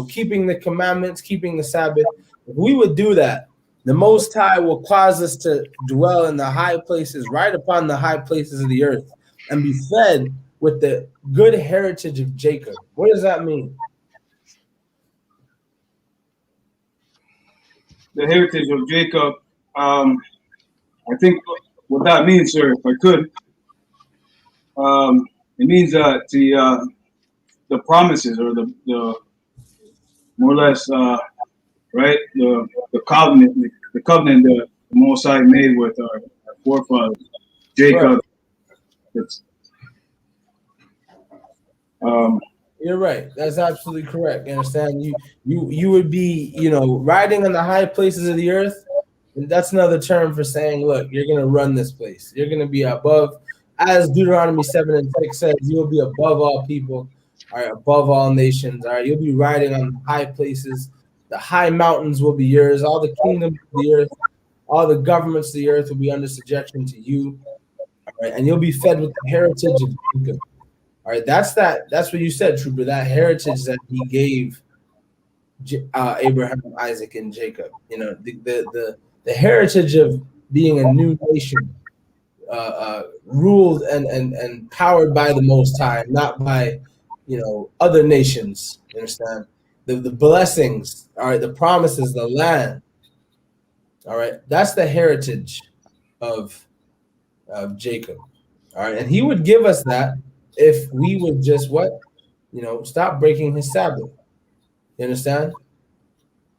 Speaker 4: keeping the commandments, keeping the Sabbath. If we would do that, the Most High will cause us to dwell in the high places, right upon the high places of the earth, and be fed with the good heritage of Jacob. What does that mean?
Speaker 6: The heritage of Jacob. I think what that means, sir, if I could, it means that the promises, or the more or less, right, the covenant that the Most High made with our forefathers, Jacob.
Speaker 4: Right.
Speaker 6: It's,
Speaker 4: You're right. That's absolutely correct. You understand? You would be, riding on the high places of the earth. And that's another term for saying, look, you're gonna run this place. You're gonna be above, as Deuteronomy 7:6 says, you'll be above all people, all right, above all nations. All right, you'll be riding on high places. The high mountains will be yours. All the kingdoms of the earth, all the governments of the earth will be under subjection to you. All right, and you'll be fed with the heritage of Jacob. All right, that's what you said, Trooper. That heritage that he gave Abraham, Isaac, and Jacob. The heritage of being a new nation, ruled and powered by the Most High, not by other nations. You understand? The blessings, all right, the promises, the land. All right, that's the heritage of Jacob. All right, and he would give us that if we would just stop breaking his Sabbath. You understand?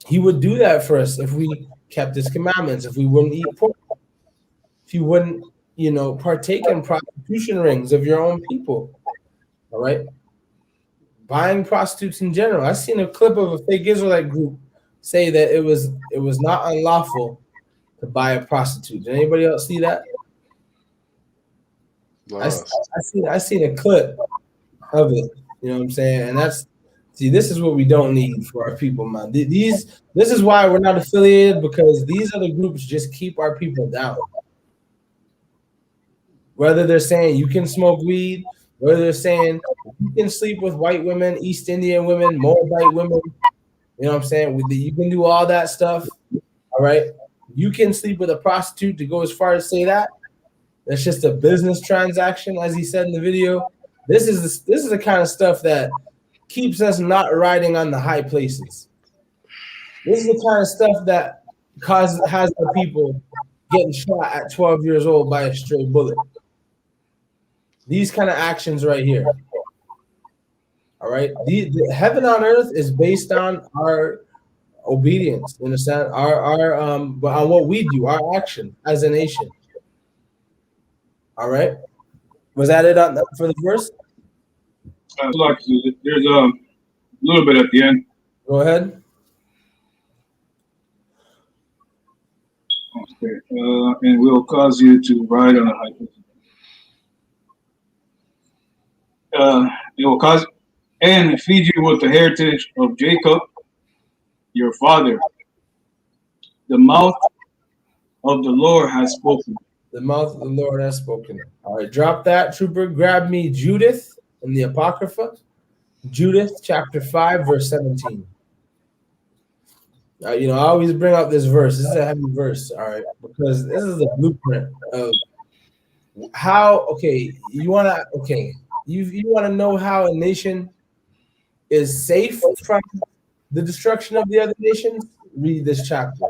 Speaker 4: He would do that for us if we kept his commandments, if we wouldn't eat pork, if you wouldn't, partake in prostitution rings of your own people. All right. Buying prostitutes in general. I seen a clip of a fake Israelite group say that it was not unlawful to buy a prostitute. Did anybody else see that? I seen a clip of it. You know what I'm saying? And this is what we don't need for our people, man. This is why we're not affiliated, because these other groups just keep our people down. Whether they're saying you can smoke weed, whether they're saying you can sleep with white women, East Indian women, Moabite women, you know what I'm saying? You can do all that stuff, all right? You can sleep with a prostitute, to go as far as say that. That's just a business transaction, as he said in the video. This is the kind of stuff that keeps us not riding on the high places. This is the kind of stuff that has the people getting shot at 12 years old by a stray bullet. These kind of actions right here. All right. The heaven on earth is based on our obedience. You understand? Our on what we do, our action as a nation. All right. Was that it for the verse?
Speaker 6: there's a little bit at the end.
Speaker 4: Go ahead.
Speaker 6: Okay. And will cause you to ride on a high place. It will cause and feed you with the heritage of Jacob, your father. The mouth of the Lord has spoken.
Speaker 4: The mouth of the Lord has spoken. All right, drop that, Trooper. Grab me Judith in the Apocrypha. Judith chapter 5, verse 17. I always bring up this verse. This is a heavy verse, all right, because this is the blueprint of how. You want to know how a nation is safe from the destruction of the other nations? Read this chapter.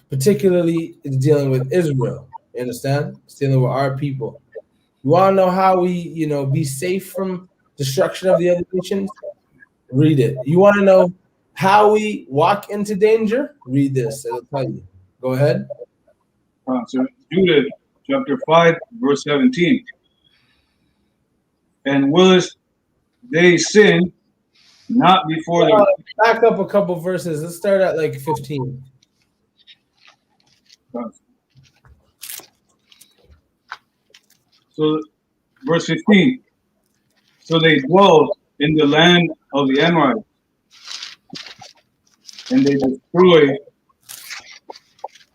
Speaker 4: Particularly, it's dealing with Israel. You understand? It's dealing with our people. You want to know how we, be safe from destruction of the other nations? Read it. You want to know how we walk into danger? Read this. It'll tell you. Go ahead.
Speaker 6: So Judah chapter 5, verse 17. And willest they sin not before the
Speaker 4: back up a couple verses. Let's start at like 15.
Speaker 6: So, verse 15. So they dwelled in the land of the Amorites, and they destroyed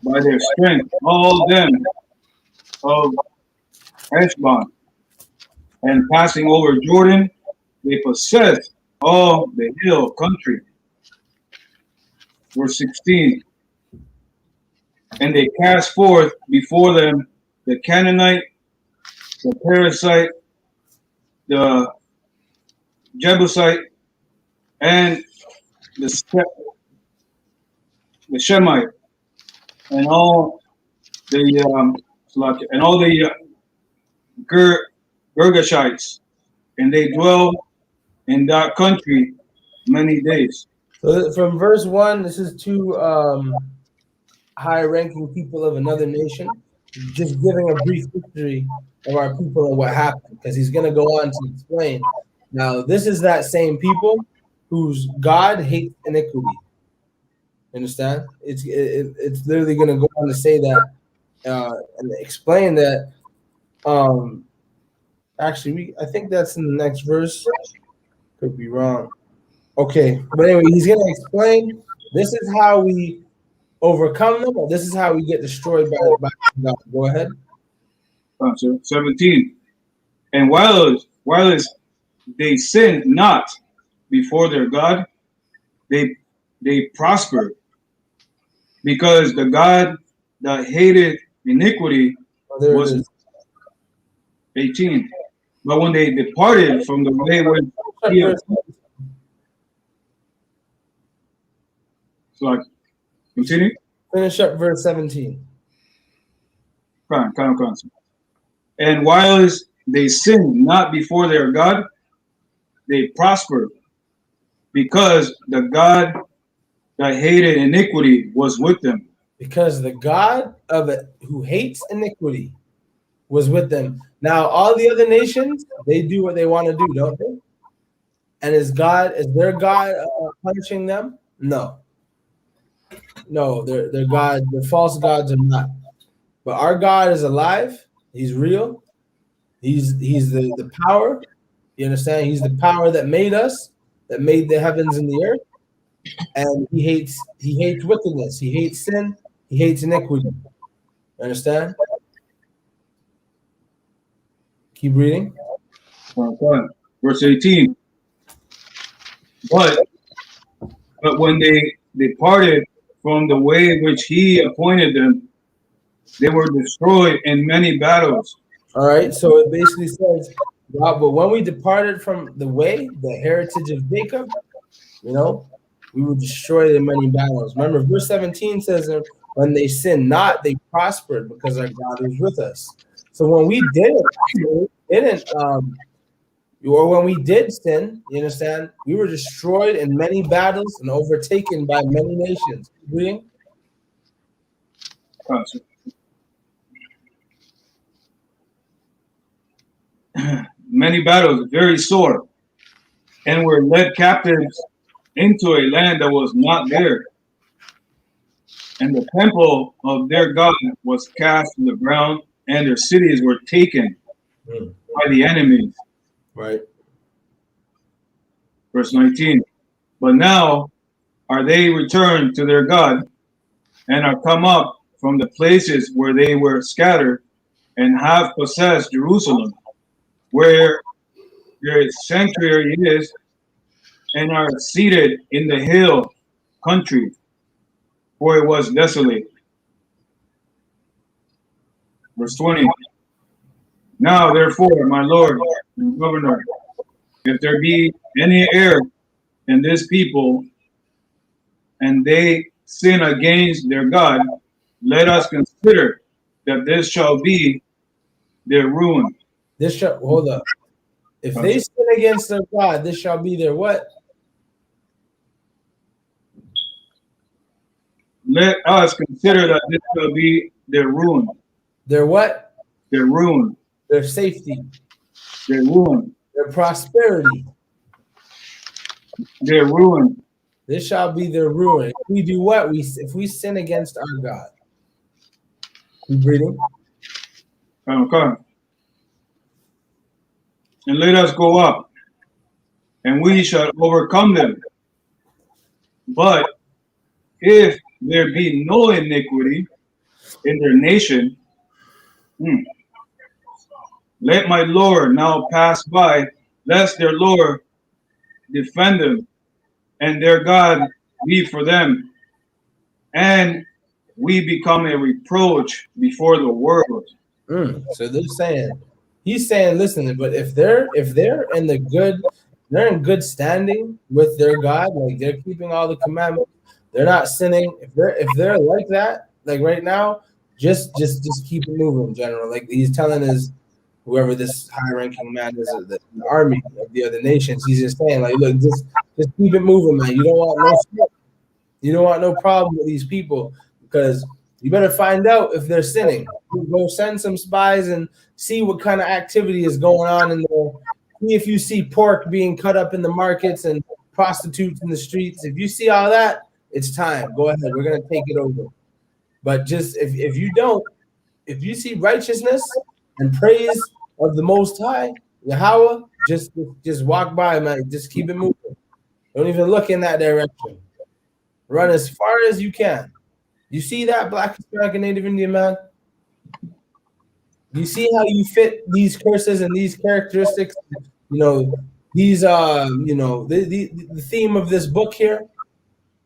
Speaker 6: by their strength all them of Heshbon, and passing over Jordan, they possessed all the hill country. Verse 16. And they cast forth before them the Canaanite, the Perizzite, the Jebusite, and the Shemite, and all the Girgashites, and they dwell in that country many days.
Speaker 4: So from verse 1, this is two high-ranking people of another nation, just giving a brief history of our people and what happened, because he's going to go on to explain. Now, this is that same people whose God hates iniquity. Understand? It's literally going to go on to say that and explain that. Actually, I think that's in the next verse. Could be wrong. Okay, but anyway, he's going to explain. This is how we overcome them, or this is how we get destroyed by God. Go ahead.
Speaker 6: 17. And while they sinned not before their God, they prospered, because the God that hated iniquity was 18. But when they departed from the way when so I continue.
Speaker 4: Finish up verse 17.
Speaker 6: Come. And while they sinned not before their God, they prospered, because the God that hated iniquity was with them.
Speaker 4: Because the God of it who hates iniquity was with them. Now, all the other nations, they do what they want to do, don't they? And is their God punishing them? No. No, their God, the false gods are not. But our God is alive. He's real. He's the power. You understand? He's the power that made us, that made the heavens and the earth. And he hates wickedness. He hates sin. He hates iniquity. You understand? Keep reading.
Speaker 6: Verse 18. But when they departed from the way which he appointed them, they were destroyed in many battles.
Speaker 4: All right, so it basically says, but when we departed from the way, the heritage of Jacob, we were destroyed in many battles. Remember, verse 17 says, when they sinned not, they prospered, because our God was with us. So when we or when we did sin, you understand, we were destroyed in many battles and overtaken by many nations. Reading?
Speaker 6: Many battles, very sore, and were led captives into a land that was not there. And the temple of their God was cast to the ground, and their cities were taken by the enemies.
Speaker 4: Right.
Speaker 6: Verse 19. But now are they returned to their God, and are come up from the places where they were scattered, and have possessed Jerusalem, where their sanctuary is, and are seated in the hill country, for it was desolate. Verse 20. Now, therefore, my Lord, Governor, if there be any error in this people, and they sin against their God, let us consider that this shall be their ruin.
Speaker 4: Hold up. If they sin against their God, this shall be their what?
Speaker 6: Let us consider that this shall be their ruin.
Speaker 4: Their what?
Speaker 6: Their ruin.
Speaker 4: Their safety.
Speaker 6: Their ruin.
Speaker 4: Their prosperity.
Speaker 6: Their ruin.
Speaker 4: This shall be their ruin. If we do what? If we sin against our God. Keep reading.
Speaker 6: Okay. and let us go up, and we shall overcome them. But if there be no iniquity in their nation, let my Lord now pass by, lest their Lord defend them, and their God be for them, and we become a reproach before the world.
Speaker 4: So they're saying, he's saying, listen, but if they're in the good, they're in good standing with their God, like they're keeping all the commandments, they're not sinning. If they're like that, like right now, just keep it moving, General. Like he's telling his whoever this high-ranking man is of the army of the other nations, he's just saying, like, look, just keep it moving, man. You don't want no smoke. You don't want no problem with these people, because you better find out if they're sinning. Go send some spies and see what kind of activity is going on in there. See if you see pork being cut up in the markets and prostitutes in the streets. If you see all that, it's time. Go ahead. We're going to take it over. But just if you don't, if you see righteousness and praise of the Most High, Yahweh, just walk by, man. Just keep it moving. Don't even look in that direction. Run as far as you can. You see that, Black, Hispanic, and Native Indian man? You see how you fit these curses and these characteristics? You know, these the theme of this book here,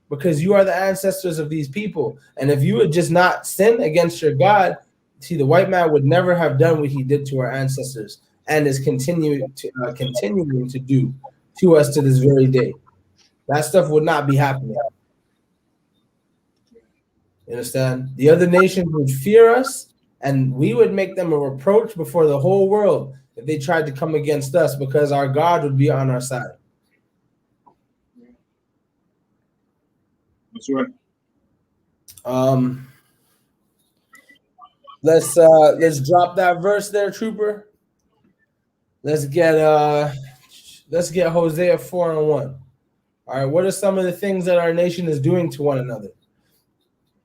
Speaker 4: because you are the ancestors of these people. And if you would just not sin against your God, see, the white man would never have done what he did to our ancestors and is continuing to do to us to this very day. That stuff would not be happening. You understand? The other nations would fear us, and we would make them a reproach before the whole world if they tried to come against us, because our God would be on our side.
Speaker 6: That's right.
Speaker 4: Let's drop that verse there, Trooper. Let's get Hosea 4:1. All right, what are some of the things that our nation is doing to one another,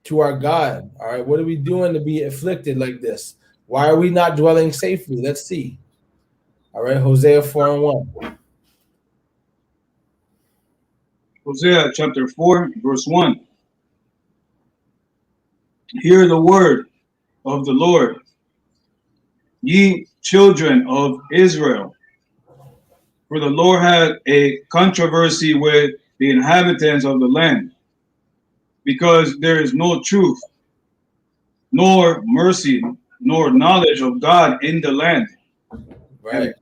Speaker 4: to our God? All right, what are we doing to be afflicted like this? Why are we not dwelling safely? Let's see. All right, Hosea 4:1.
Speaker 6: Hosea chapter 4, verse 1. Hear the word of the Lord, ye children of Israel. For the Lord had a controversy with the inhabitants of the land, because there is no truth, nor mercy, nor knowledge of God in the land.
Speaker 4: Right.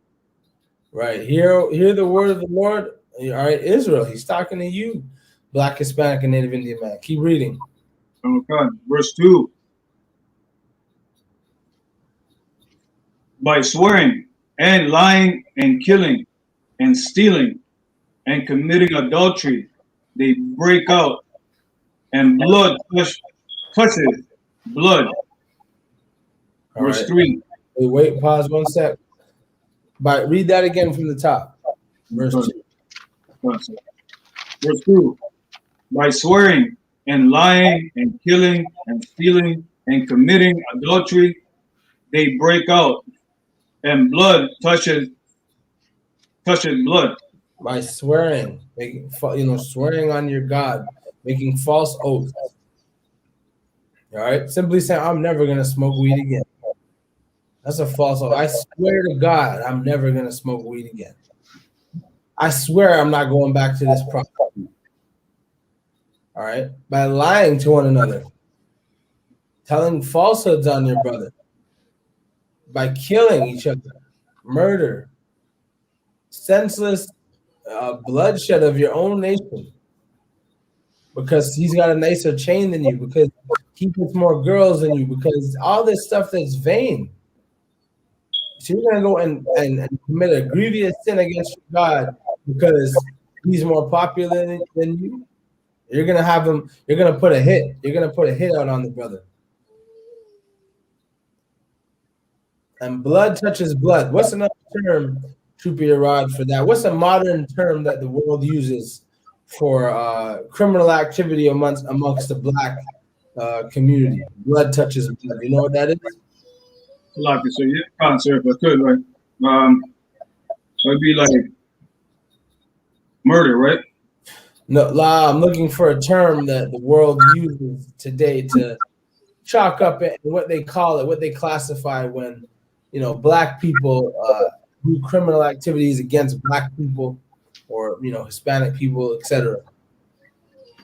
Speaker 4: Right. Hear the word of the Lord. All right, Israel. He's talking to you, Black, Hispanic, and Native Indian man. Keep reading.
Speaker 6: Okay. Verse 2. By swearing and lying and killing and stealing and committing adultery, they break out, and blood touches blood.
Speaker 4: All
Speaker 6: Verse
Speaker 4: right.
Speaker 6: 3.
Speaker 4: Wait, pause 1 sec. But read that again from the top. Verse 2.
Speaker 6: Verse 2. By swearing and lying and killing and stealing and committing adultery, they break out, and blood touches blood.
Speaker 4: By swearing, swearing on your God, making false oaths. All right, simply saying, I'm never gonna smoke weed again. That's a false oath. I swear to God, I'm never gonna smoke weed again. I swear I'm not going back to this property. All right, by lying to one another, telling falsehoods on your brother, by killing each other, murder, senseless bloodshed of your own nation, because he's got a nicer chain than you, because he puts more girls than you, because all this stuff that's vain. So you're gonna go and commit a grievous sin against your God because he's more popular than you. You're gonna have him. You're gonna put a hit. You're gonna put a hit out on the brother. And blood touches blood. What's another term, Trooper Rod, for that? What's a modern term that the world uses for criminal activity amongst the Black community? Blood touches blood. You know what that is?
Speaker 6: Like I said, yeah, answer if I could, right? it'd be like murder, right?
Speaker 4: No, I'm looking for a term that the world uses today to chalk up it and what they call it, what they classify when, black people do criminal activities against black people or, Hispanic people, etc.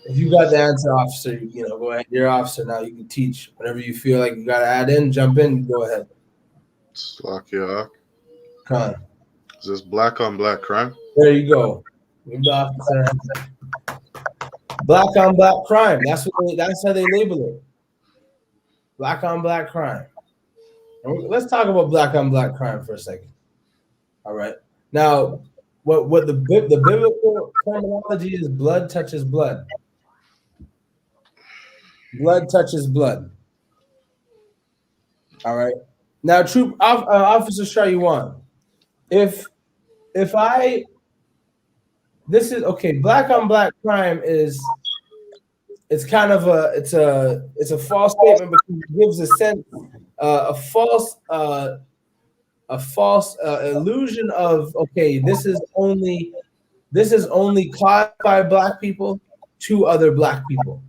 Speaker 4: If you got the answer, officer, go ahead. You're officer now. You can teach whatever you feel like you got to add in, jump in, go ahead.
Speaker 5: Slovakia.
Speaker 4: Come on.
Speaker 5: Is this black on black crime?
Speaker 4: There you go. Give the officer. Black on black crime. That's how they label it. Black on black crime. Let's talk about black on black crime for a second. All right. Now, what the biblical terminology is: blood touches blood. Blood touches blood. All right. Now, Officer Shayuan, if I this is okay. Black on black crime is it's kind of a false statement because it gives a sense a false illusion of this is only caused by black people to other black people.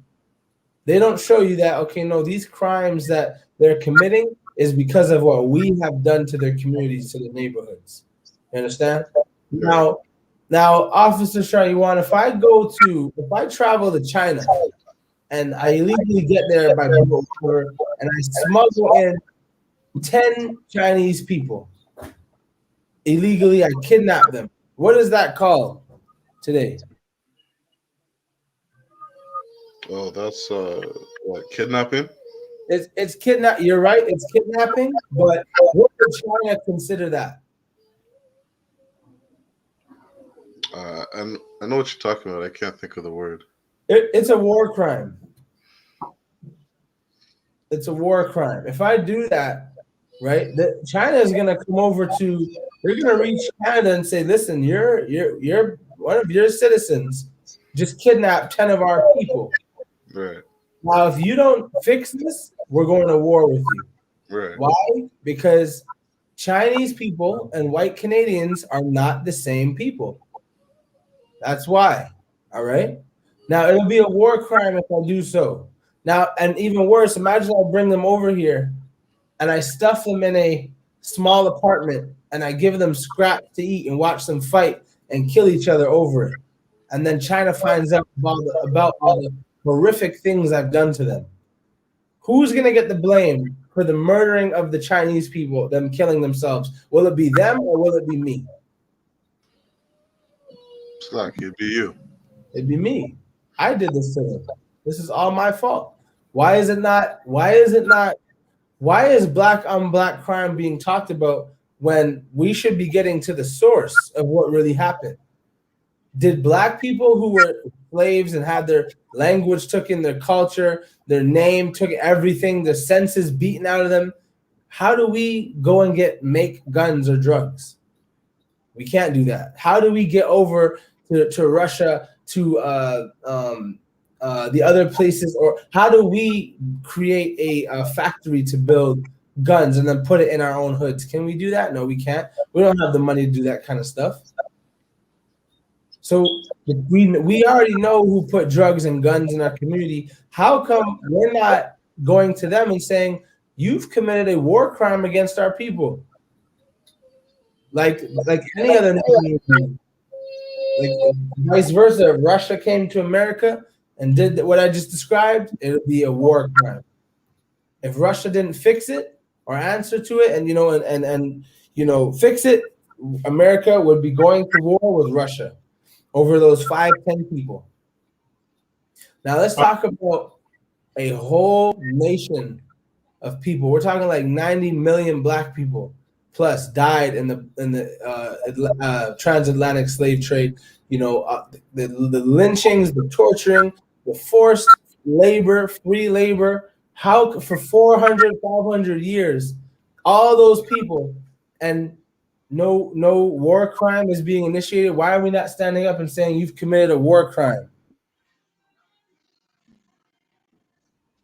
Speaker 4: They don't show you that no, these crimes that they're committing is because of what we have done to their communities, to the neighborhoods. You understand? Now, Officer Shayuan, if I travel to China and I illegally get there by boat and I smuggle in 10 Chinese people illegally, I kidnap them. What is that called today?
Speaker 5: Oh, that's what, kidnapping?
Speaker 4: It's kidnap. You're right. It's kidnapping. But what would China consider that?
Speaker 5: And I know what you're talking about. I can't think of the word.
Speaker 4: It's a war crime. It's a war crime. If I do that, right, China is going to come over to. They're going to reach Canada and say, "Listen, you're one of your citizens just kidnapped 10 of our people.
Speaker 5: Right.
Speaker 4: Now, if you don't fix this, we're going to war with you."
Speaker 5: Right.
Speaker 4: Why? Because Chinese people and white Canadians are not the same people. That's why. All right. Now, it'll be a war crime if I do so. Now, and even worse, imagine I bring them over here and I stuff them in a small apartment and I give them scraps to eat and watch them fight and kill each other over it. And then China finds out about all the horrific things I've done to them. Who's going to get the blame for the murdering of the Chinese people, them killing themselves? Will it be them or will it be me?
Speaker 5: It's like it'd be you.
Speaker 4: It'd be me. I did this to them. This is all my fault. Why is black on black crime being talked about when we should be getting to the source of what really happened? Did black people who were slaves and had their language taken, their culture, their name, took everything, their senses beaten out of them, how do we go and make guns or drugs? We can't do that. How do we get over to Russia, to the other places, or how do we create a factory to build guns and then put it in our own hoods? Can we do that? No, we can't. We don't have the money to do that kind of stuff. So we already know who put drugs and guns in our community. How come we're not going to them and saying, you've committed a war crime against our people? Like any other nation, like vice versa. If Russia came to America and did what I just described, it would be a war crime. If Russia didn't fix it or answer to it and fix it, America would be going to war with Russia over those 5-10 people. Now let's talk about a whole nation of people. We're talking like 90 million black people plus died in the transatlantic slave trade. The lynchings, the torturing, the forced labor, free labor. How for 400, 500 years, all those people, and no war crime is being initiated. Why are we not standing up and saying you've committed a war crime?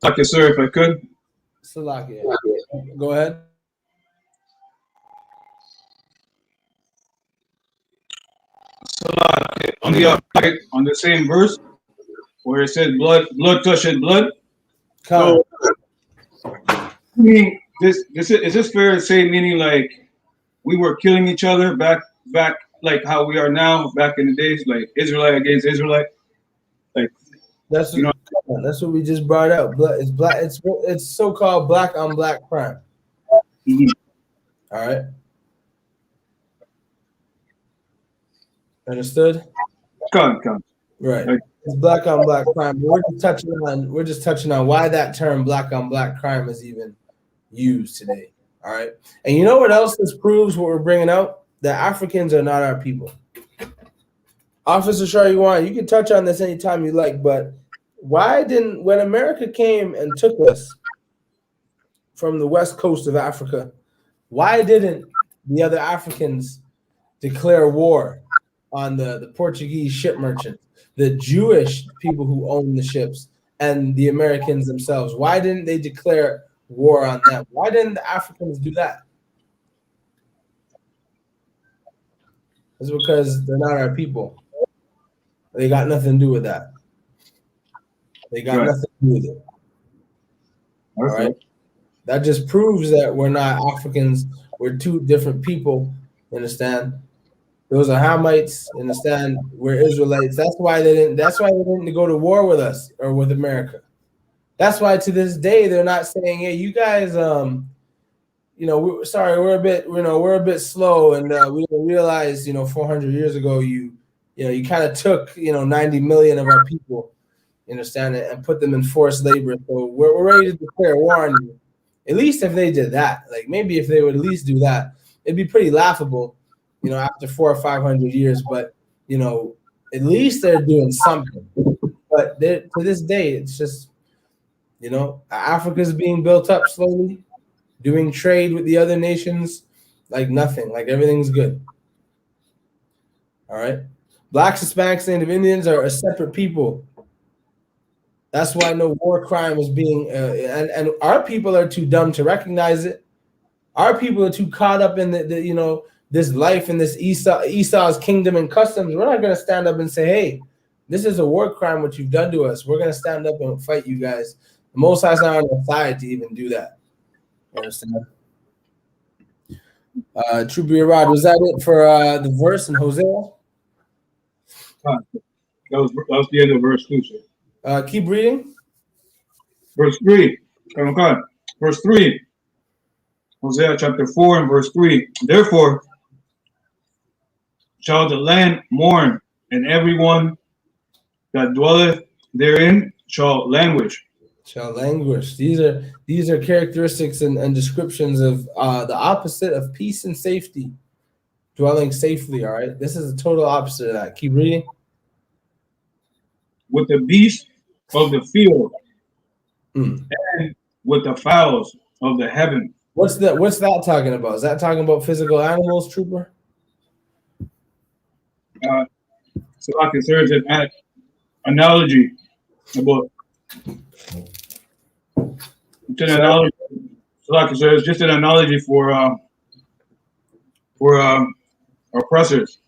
Speaker 6: Okay, sir, if I could.
Speaker 4: Salakia. Go ahead.
Speaker 6: on the same verse where it says blood touching blood.
Speaker 4: Con.
Speaker 6: So meaning this is this fair to say, meaning like we were killing each other back like how we are now back in the days, like Israelite against Israelite, like
Speaker 4: That's
Speaker 6: you know.
Speaker 4: what we just brought up. It's black. It's so-called black on black crime.
Speaker 6: Mhm.
Speaker 4: All right. Understood?
Speaker 6: Come.
Speaker 4: Right.
Speaker 6: Like,
Speaker 4: It's black on black crime. We're just touching on why that term black on black crime is even used today. All right. And you know what else this proves what we're bringing out? That Africans are not our people. Officer Shariwan, you can touch on this anytime you like, but when America came and took us from the west coast of Africa, why didn't the other Africans declare war on the Portuguese ship merchants, the Jewish people who owned the ships, and the Americans themselves? Why didn't they declare war on them? Why didn't the Africans do that? It's because they're not our people. They got nothing to do with that. They got
Speaker 6: right.
Speaker 4: nothing to do with it. All right. That just proves that we're not Africans. We're two different people. Understand? Those are Hamites. Understand? We're Israelites. That's why they didn't go to war with us or with America. That's why to this day they're not saying, "Hey, you guys, we're a bit slow, and we didn't realize, 400 years ago, you kind of took, 90 million of our people, you understand it, and put them in forced labor. So we're ready to declare war on you." At least if they did that, like maybe if they would at least do that, it'd be pretty laughable, after 400 or 500 years. But at least they're doing something. But to this day, it's just, Africa's being built up slowly, doing trade with the other nations like nothing, like everything's good. All right. Blacks, Hispanics, Native Indians are a separate people. That's why no war crime is being, and our people are too dumb to recognize it. Our people are too caught up in this life and this Esau's kingdom and customs. We're not going to stand up and say, "Hey, this is a war crime what you've done to us." We're going to stand up and fight you guys. The Most High's not on our side to even do that. You understand? True Rod, was that it for the verse in Hosea?
Speaker 6: That was the end of verse 2, sir.
Speaker 4: Keep reading.
Speaker 6: Verse 3. Okay. Verse 3. Hosea chapter 4 and verse 3. Therefore shall the land mourn, and everyone that dwelleth therein shall languish.
Speaker 4: Shall languish. These are characteristics and descriptions of the opposite of peace and safety. Dwelling safely, all right? This is the total opposite of that. Keep reading.
Speaker 6: With the beasts of the field and with the fowls of the heaven.
Speaker 4: What's that talking about? Is that talking about physical animals, Trooper?
Speaker 6: So I can serve an analogy about it's an analogy. So like I said, it's just an analogy for oppressors.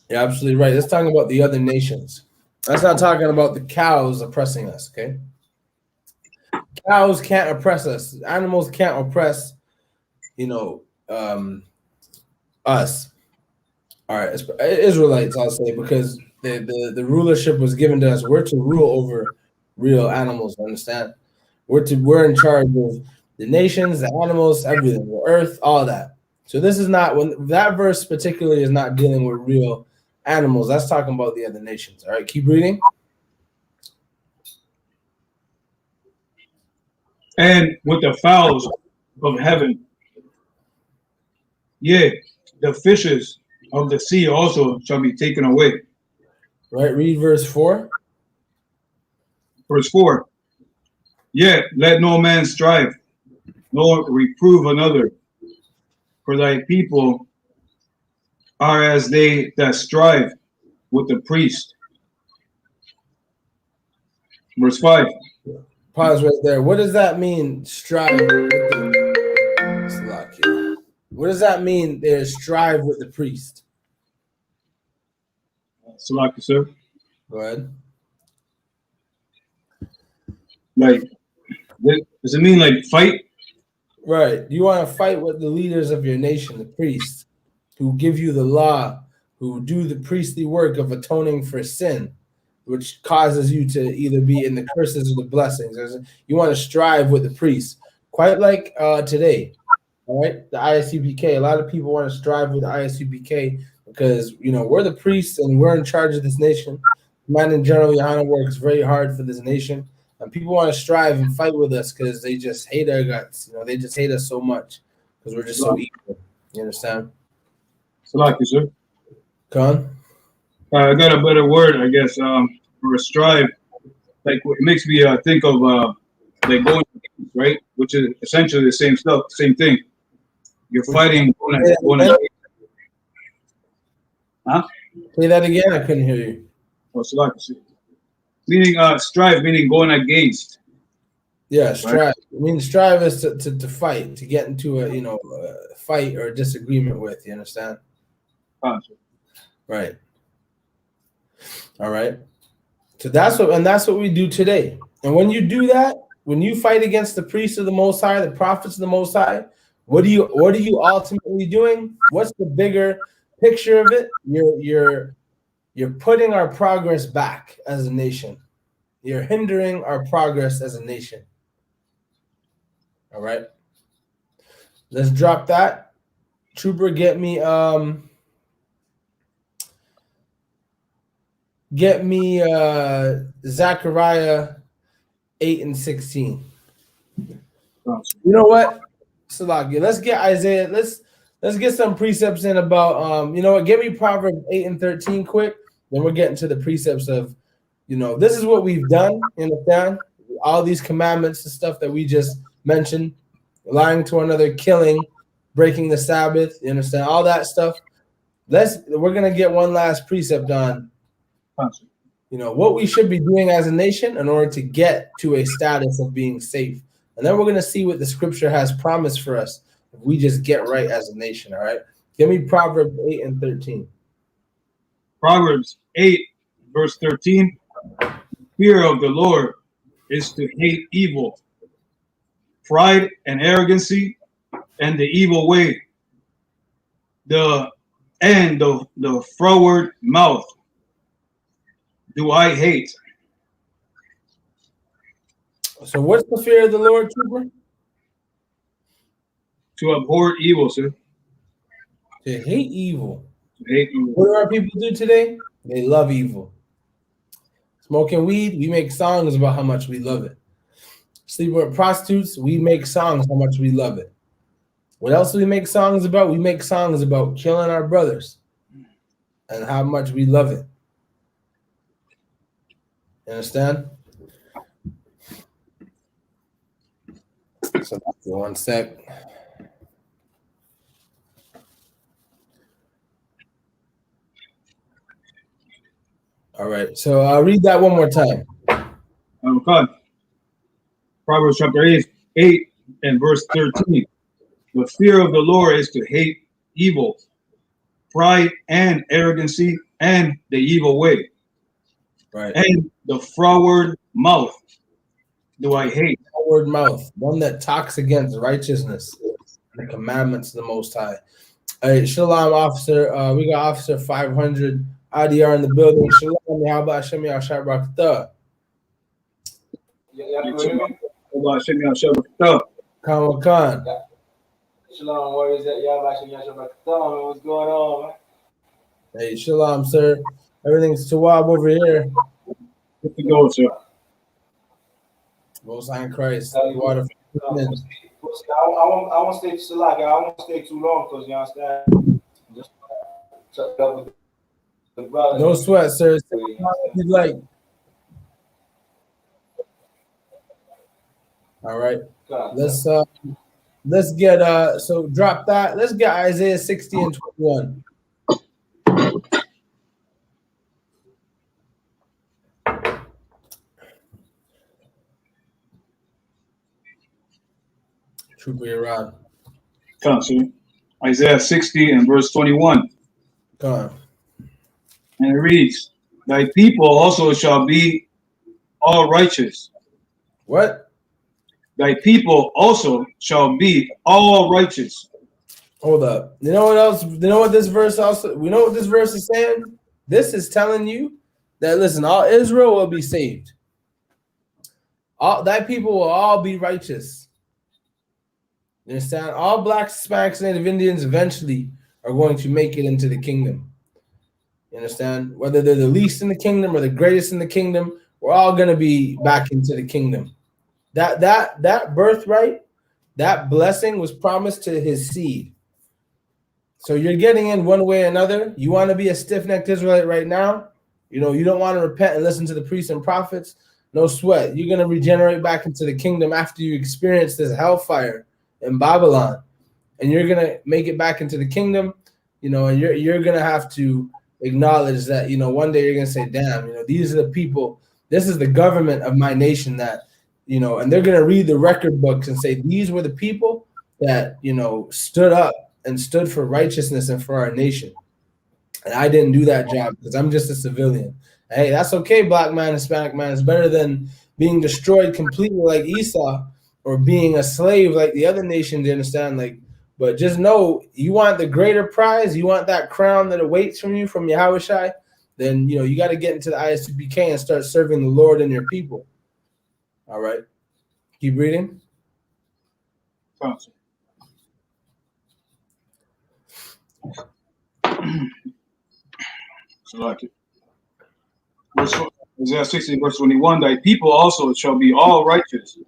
Speaker 4: You're absolutely right. That's talking about the other nations. That's not talking about the cows oppressing us, okay? Cows can't oppress us. Animals can't oppress, us. All right, Israelites, I'll say, because the rulership was given to us. We're to rule over real animals, understand? We're in charge of the nations, the animals, everything, the earth, all that. So this is not, when that verse particularly is not dealing with real animals. That's talking about the other nations. All right, keep reading.
Speaker 6: And with the fowls of heaven, yea, the fishes of the sea also shall be taken away.
Speaker 4: Right, read verse 4.
Speaker 6: Verse 4. Yet let no man strive, nor reprove another, for thy people are as they that strive with the priest. Verse 5.
Speaker 4: Pause right there. What does that mean, strive with the... What does that mean, strive with the priest?
Speaker 6: Salaki, sir.
Speaker 4: Go ahead.
Speaker 6: Like, does it mean like fight?
Speaker 4: Right. You want to fight with the leaders of your nation, the priests, who give you the law, who do the priestly work of atoning for sin, which causes you to either be in the curses or the blessings. You want to strive with the priests, quite like today. All right, the I.S.U.P.K. A lot of people want to strive with the I.S.U.P.K. because we're the priests and we're in charge of this nation. Man in general, YAHANNA works very hard for this nation, and people want to strive and fight with us because they just hate our guts. They just hate us so much because we're just so evil. You understand?
Speaker 6: Salaki, sir.
Speaker 4: Khan?
Speaker 6: I got a better word, I guess, for a strive. Like, it makes me think of like going, right? Which is essentially the same stuff, same thing. You're fighting. Huh?
Speaker 4: Say that again. I couldn't hear you.
Speaker 6: Oh, Salaki, sir. Meaning strive, meaning going against.
Speaker 4: Yeah, strive. Right? I mean, strive is to fight, to get into a fight or a disagreement with. You understand? Right. All right. So that's what we do today. And when you do that, when you fight against the priests of the Most High, the prophets of the Most High, what are you ultimately doing? What's the bigger picture of it? You're putting our progress back as a nation. You're hindering our progress as a nation. All right. Let's drop that. Trooper, get me Zechariah 8:16. You know what? Salaki, let's get Isaiah. Let's get some precepts in about get me Proverbs 8:13 quick. Then we're getting to the precepts of this is what we've done, you understand? All these commandments and stuff that we just mentioned, lying to one another, killing, breaking the Sabbath, you understand? All that stuff. We're gonna get one last precept on what we should be doing as a nation in order to get to a status of being safe. And then we're going to see what the scripture has promised for us if we just get right as a nation, all right? Give me Proverbs 8:13.
Speaker 6: Proverbs 8, verse 13. Fear of the Lord is to hate evil, pride and arrogancy, and the evil way, the froward mouth do I hate.
Speaker 4: So what's the fear of the Lord, Trooper?
Speaker 6: To abhor evil, sir.
Speaker 4: To hate evil.
Speaker 6: To hate evil.
Speaker 4: What do our people do today? They love evil. Smoking weed, we make songs about how much we love it. Sleeping with prostitutes, we make songs how much we love it. What else do we make songs about? We make songs about killing our brothers and how much we love it. You understand? So 1 sec. All right. So I'll read that one more time.
Speaker 6: Okay. Proverbs chapter 8 and verse 13. The fear of the Lord is to hate evil, pride and arrogancy, and the evil way.
Speaker 4: Right.
Speaker 6: And the froward mouth do I hate.
Speaker 4: Froward mouth, one that talks against righteousness and the commandments of the Most High. All right, Shalom, officer. We got officer 500 IDR in the building. Shalom, how about Hashem Yashar Barakatah? Khan Khan.
Speaker 7: Shalom, warriors at Yahweh Hashem Barakatah. What's going on, man?
Speaker 4: Hey, Shalom, sir. Everything's Tawab over here.
Speaker 6: Good to go, sir.
Speaker 4: Most High in Christ.
Speaker 7: Water. I won't stay Salaki. I won't stay too long because you understand. Just shut up with the brother.
Speaker 4: No sweat, sir. You'd like. All right. Let's get so drop that. Let's get Isaiah 60 and 21. Trooper Iran.
Speaker 6: Come on, sir. Isaiah 60 and verse 21.
Speaker 4: Come on.
Speaker 6: And it reads, thy people also shall be all righteous.
Speaker 4: What?
Speaker 6: Thy people also shall be all righteous.
Speaker 4: Hold up. You know what else? You know what this verse also? We know what this verse is saying. This is telling you that listen, all Israel will be saved. All thy people will all be righteous. You understand? All blacks, Hispanics, Native Indians eventually are going to make it into the kingdom. You understand? Whether they're the least in the kingdom or the greatest in the kingdom, we're all going to be back into the kingdom. That birthright, that blessing was promised to his seed. So you're getting in one way or another. You want to be a stiff-necked Israelite right now? You know, you don't want to repent and listen to the priests and prophets? No sweat. You're going to regenerate back into the kingdom after you experience this hellfire in Babylon. And you're going to make it back into the kingdom, you know, and you're going to have to acknowledge that, you know, one day you're going to say, damn, you know, these are the people, this is the government of my nation that, you know, and they're going to read the record books and say, these were the people that, you know, stood up and stood for righteousness and for our nation. And I didn't do that job because I'm just a civilian. Hey, that's okay, black man, Hispanic man. It's better than being destroyed completely like Esau or being a slave like the other nations, you understand? Like, but just know you want the greater prize, you want that crown that awaits from you from Yahushua, then you know you got to get into the I.S.U.P.K and start serving the Lord and your people. All right. Keep reading.
Speaker 6: So like it. Isaiah 60, verse 21, thy people also shall be all righteous.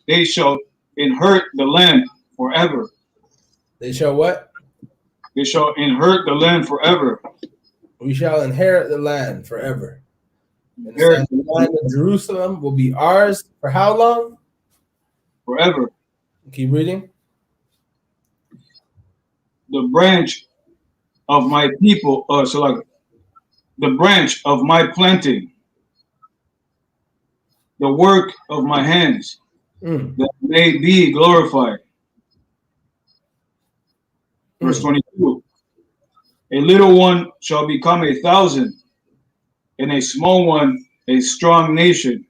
Speaker 6: They shall inherit the land forever.
Speaker 4: They shall what?
Speaker 6: They shall inherit the land forever.
Speaker 4: We shall inherit the land forever.
Speaker 6: Inherit
Speaker 4: The land of Jerusalem will be ours for how long?
Speaker 6: forever.
Speaker 4: Keep reading.
Speaker 6: The branch of my people, so like the branch of my planting, the work of my hands, that may be glorified. Verse 22. A little one shall become 1,000, and a small one a strong nation.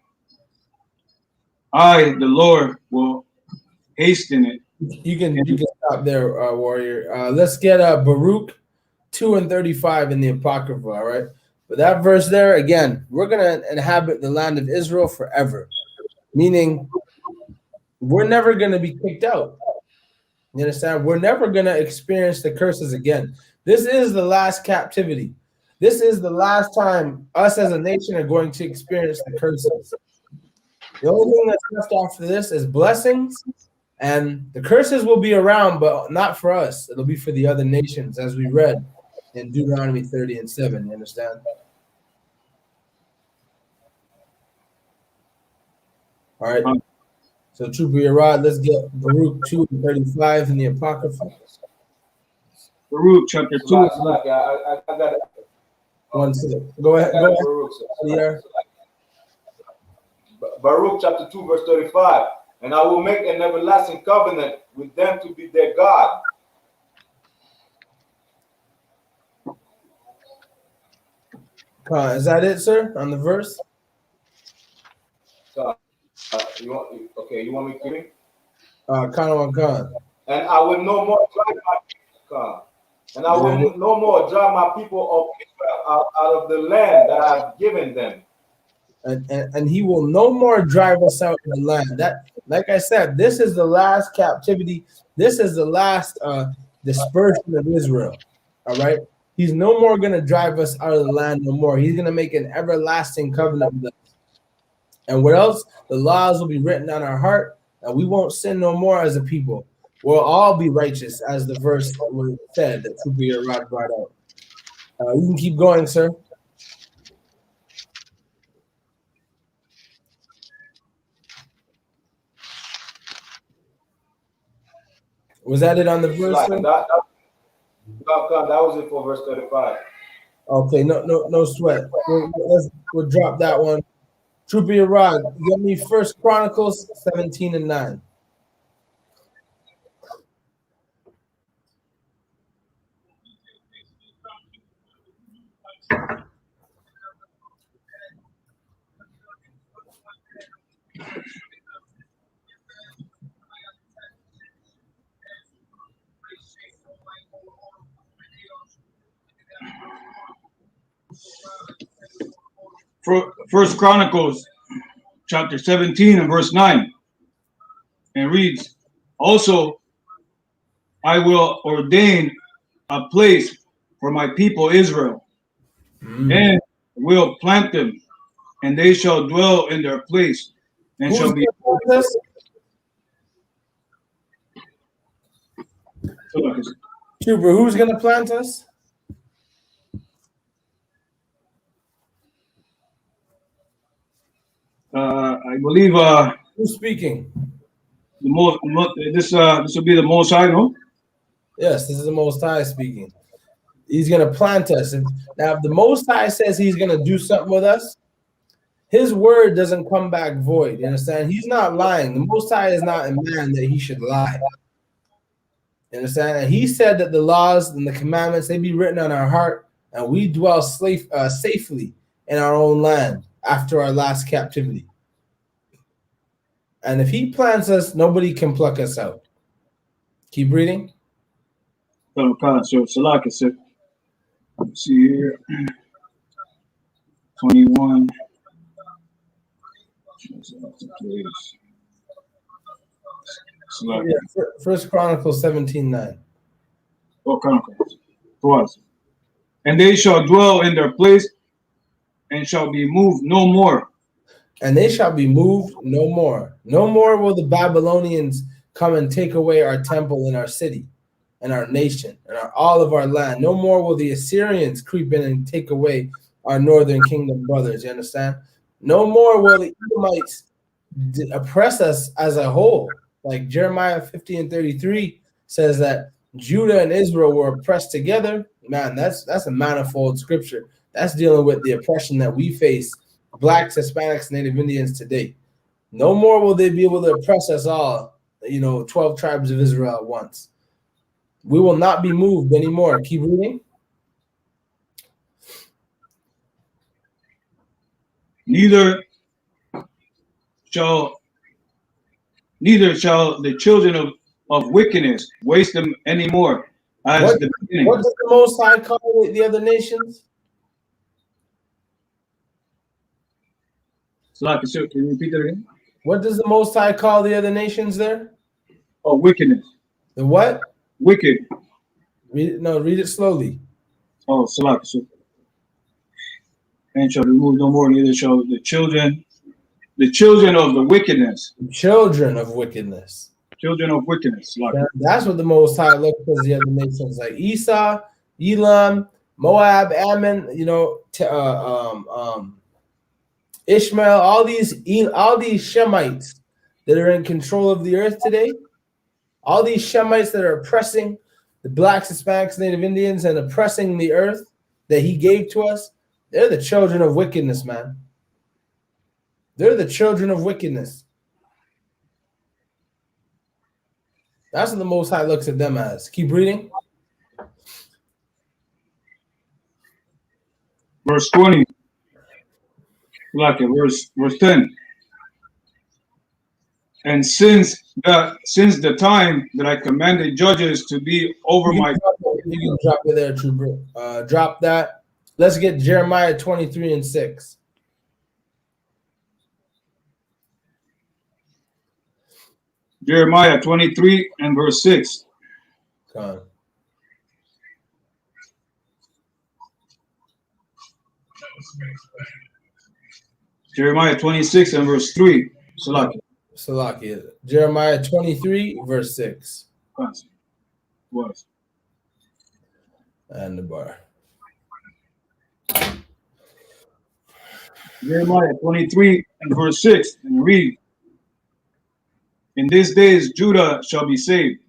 Speaker 6: I, the Lord, will hasten it.
Speaker 4: You can stop there, warrior. Let's get Baruch 2:35 in the Apocrypha, all right? But that verse there, again, we're going to inhabit the land of Israel forever, meaning we're never going to be kicked out. You understand? We're never going to experience the curses again. This is the last captivity. This is the last time us as a nation are going to experience the curses. The only thing that's left after this is blessings, and the curses will be around, but not for us. It'll be for the other nations, as we read in Deuteronomy 30:7. You understand? All right. So, Trooper Yerad, let's get Baruch 2:35 in the Apocrypha.
Speaker 6: Baruch chapter 2.
Speaker 7: I got it.
Speaker 4: One second. Go ahead.
Speaker 7: Baruch chapter 2, verse 35. And I will make an everlasting covenant with them to be their God.
Speaker 4: Is that it, sir, on the verse?
Speaker 7: You want me to read?
Speaker 4: Khan.
Speaker 7: And I will no more drive my people. And I will no more drive my people of Israel out of the land that I have given them.
Speaker 4: And he will no more drive us out of the land. That, like I said, this is the last captivity. This is the last dispersion of Israel. All right. He's no more going to drive us out of the land no more. He's going to make an everlasting covenant with us. And what else? The laws will be written on our heart, and we won't sin no more as a people. We'll all be righteous, as the verse said that Trooper Yerad brought out. You can keep going, sir. Was that it on the verse?
Speaker 7: That was it for verse 35.
Speaker 4: Okay, no sweat. We'll drop that one. Trooper Yerad, give me 1 Chronicles 17:9.
Speaker 6: First Chronicles chapter 17 and verse 9. And reads, also, I will ordain a place for my people Israel, and will plant them, and they shall dwell in their place, and shall be.
Speaker 4: Trooper, who's going to plant us?
Speaker 6: I believe
Speaker 4: Who's speaking?
Speaker 6: This will be the Most High, no?
Speaker 4: Yes, this is the Most High speaking. He's going to plant us. Now, if the Most High says he's going to do something with us, his word doesn't come back void. You understand? He's not lying. The Most High is not a man that he should lie. You understand? And he said that the laws and the commandments, they be written on our heart, and we dwell safely in our own land after our last captivity. And if he plants us, nobody can pluck us out. Keep reading.
Speaker 6: So, Salaka said, let's see here. 21.
Speaker 4: Yeah, First Chronicles 17:9.
Speaker 6: Oh, Chronicles. Twice. And they shall dwell in their place, and shall be moved no more.
Speaker 4: And they shall be moved no more. No more will the Babylonians come and take away our temple and our city and our nation and all of our land. No more will the Assyrians creep in and take away our northern kingdom brothers. You understand? No more will the Edomites oppress us as a whole. Like Jeremiah 50 and 33 says that Judah and Israel were oppressed together. Man, that's a manifold scripture. That's dealing with the oppression that we face, Blacks, Hispanics, Native Indians today. No more will they be able to oppress us all, 12 tribes of Israel at once. We will not be moved anymore. Keep reading.
Speaker 6: Neither shall the children of wickedness waste them anymore.
Speaker 4: What does the Most High call the other nations?
Speaker 6: Can you repeat that again?
Speaker 4: What does the Most High call the other nations there?
Speaker 6: Oh, wickedness.
Speaker 4: The what?
Speaker 6: Wicked.
Speaker 4: Read it slowly.
Speaker 6: Oh, Salak. And shall be moved no more, neither shall the children of the wickedness.
Speaker 4: Children of wickedness.
Speaker 6: Children of wickedness.
Speaker 4: That's what the Most High looks at the other nations like Esau, Elam, Moab, Ammon, Ishmael, all these Shemites that are in control of the earth today, all these Shemites that are oppressing the Blacks, Hispanics, Native Indians, and oppressing the earth that he gave to us, they're the children of wickedness, man. They're the children of wickedness. That's what the Most High looks at them as. Keep reading.
Speaker 6: Verse 20. Like it. Verse 10. And since the time that I commanded judges to be over my
Speaker 4: people. You can drop it there, Trooper. Drop that. Let's get Jeremiah 23 and 6.
Speaker 6: Jeremiah 23 and verse 6.
Speaker 4: Come on.
Speaker 6: Jeremiah 26 and verse 3.
Speaker 4: Salakia. Jeremiah 23, verse 6.
Speaker 6: Was.
Speaker 4: And the bar.
Speaker 6: Jeremiah 23 and verse 6. And read. In these days Judah shall be saved,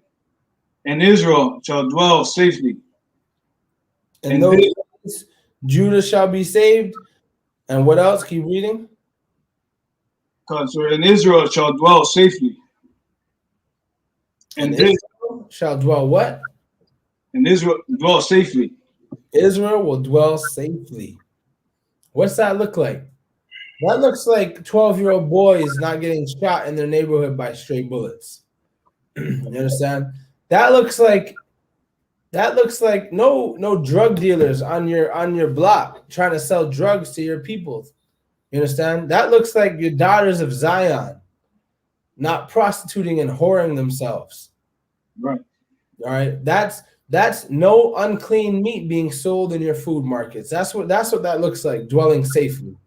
Speaker 6: and Israel shall dwell safely.
Speaker 4: And those days, Judah shall be saved. And what else? Keep reading.
Speaker 6: And Israel shall dwell safely.
Speaker 4: And Israel shall dwell what?
Speaker 6: And Israel dwell safely.
Speaker 4: Israel will dwell safely. What's that look like? That looks like 12-year-old boys not getting shot in their neighborhood by stray bullets. You understand? That looks like That looks like no drug dealers on your block trying to sell drugs to your people. You understand? That looks like your daughters of Zion not prostituting and whoring themselves.
Speaker 6: Right.
Speaker 4: All right. That's no unclean meat being sold in your food markets. That's what that looks like, dwelling safely.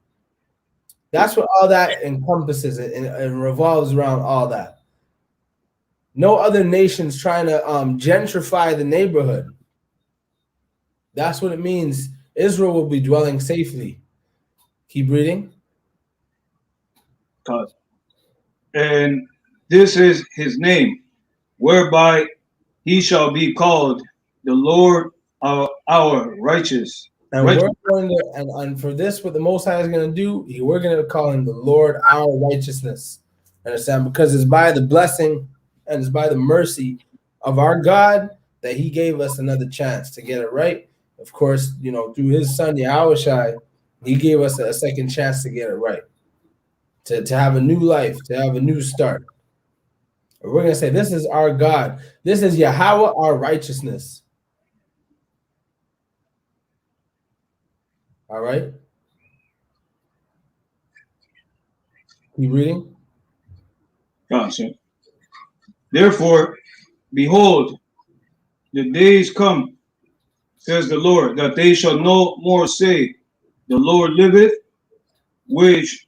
Speaker 4: That's what all that encompasses and revolves around all that. No other nations trying to gentrify the neighborhood. That's what it means. Israel will be dwelling safely. Keep reading.
Speaker 6: And this is his name, whereby he shall be called the Lord our righteous.
Speaker 4: And we're going to, and for this, what the Most High is going to do, we're going to call him the Lord our righteousness. Understand? Because it's by the blessing and it's by the mercy of our God that he gave us another chance to get it right. Of course, through his son, YAHANNA, he gave us a second chance to get it right, to have a new life, to have a new start. We're going to say, this is our God. This is Yahweh, our righteousness. All right. Keep reading.
Speaker 6: Gotcha. Therefore, behold, the days come, says the Lord, that they shall no more say, the Lord liveth, which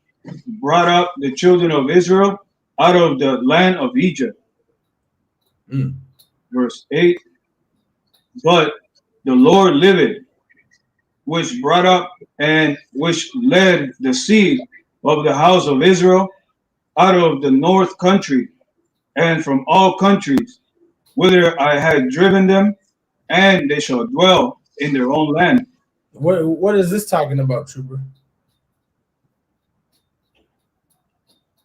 Speaker 6: brought up the children of Israel out of the land of Egypt. Verse 8. But the Lord liveth, which brought up and which led the seed of the house of Israel out of the north country and from all countries, whither I had driven them, and they shall dwell in their own land.
Speaker 4: What is this talking about, Trooper?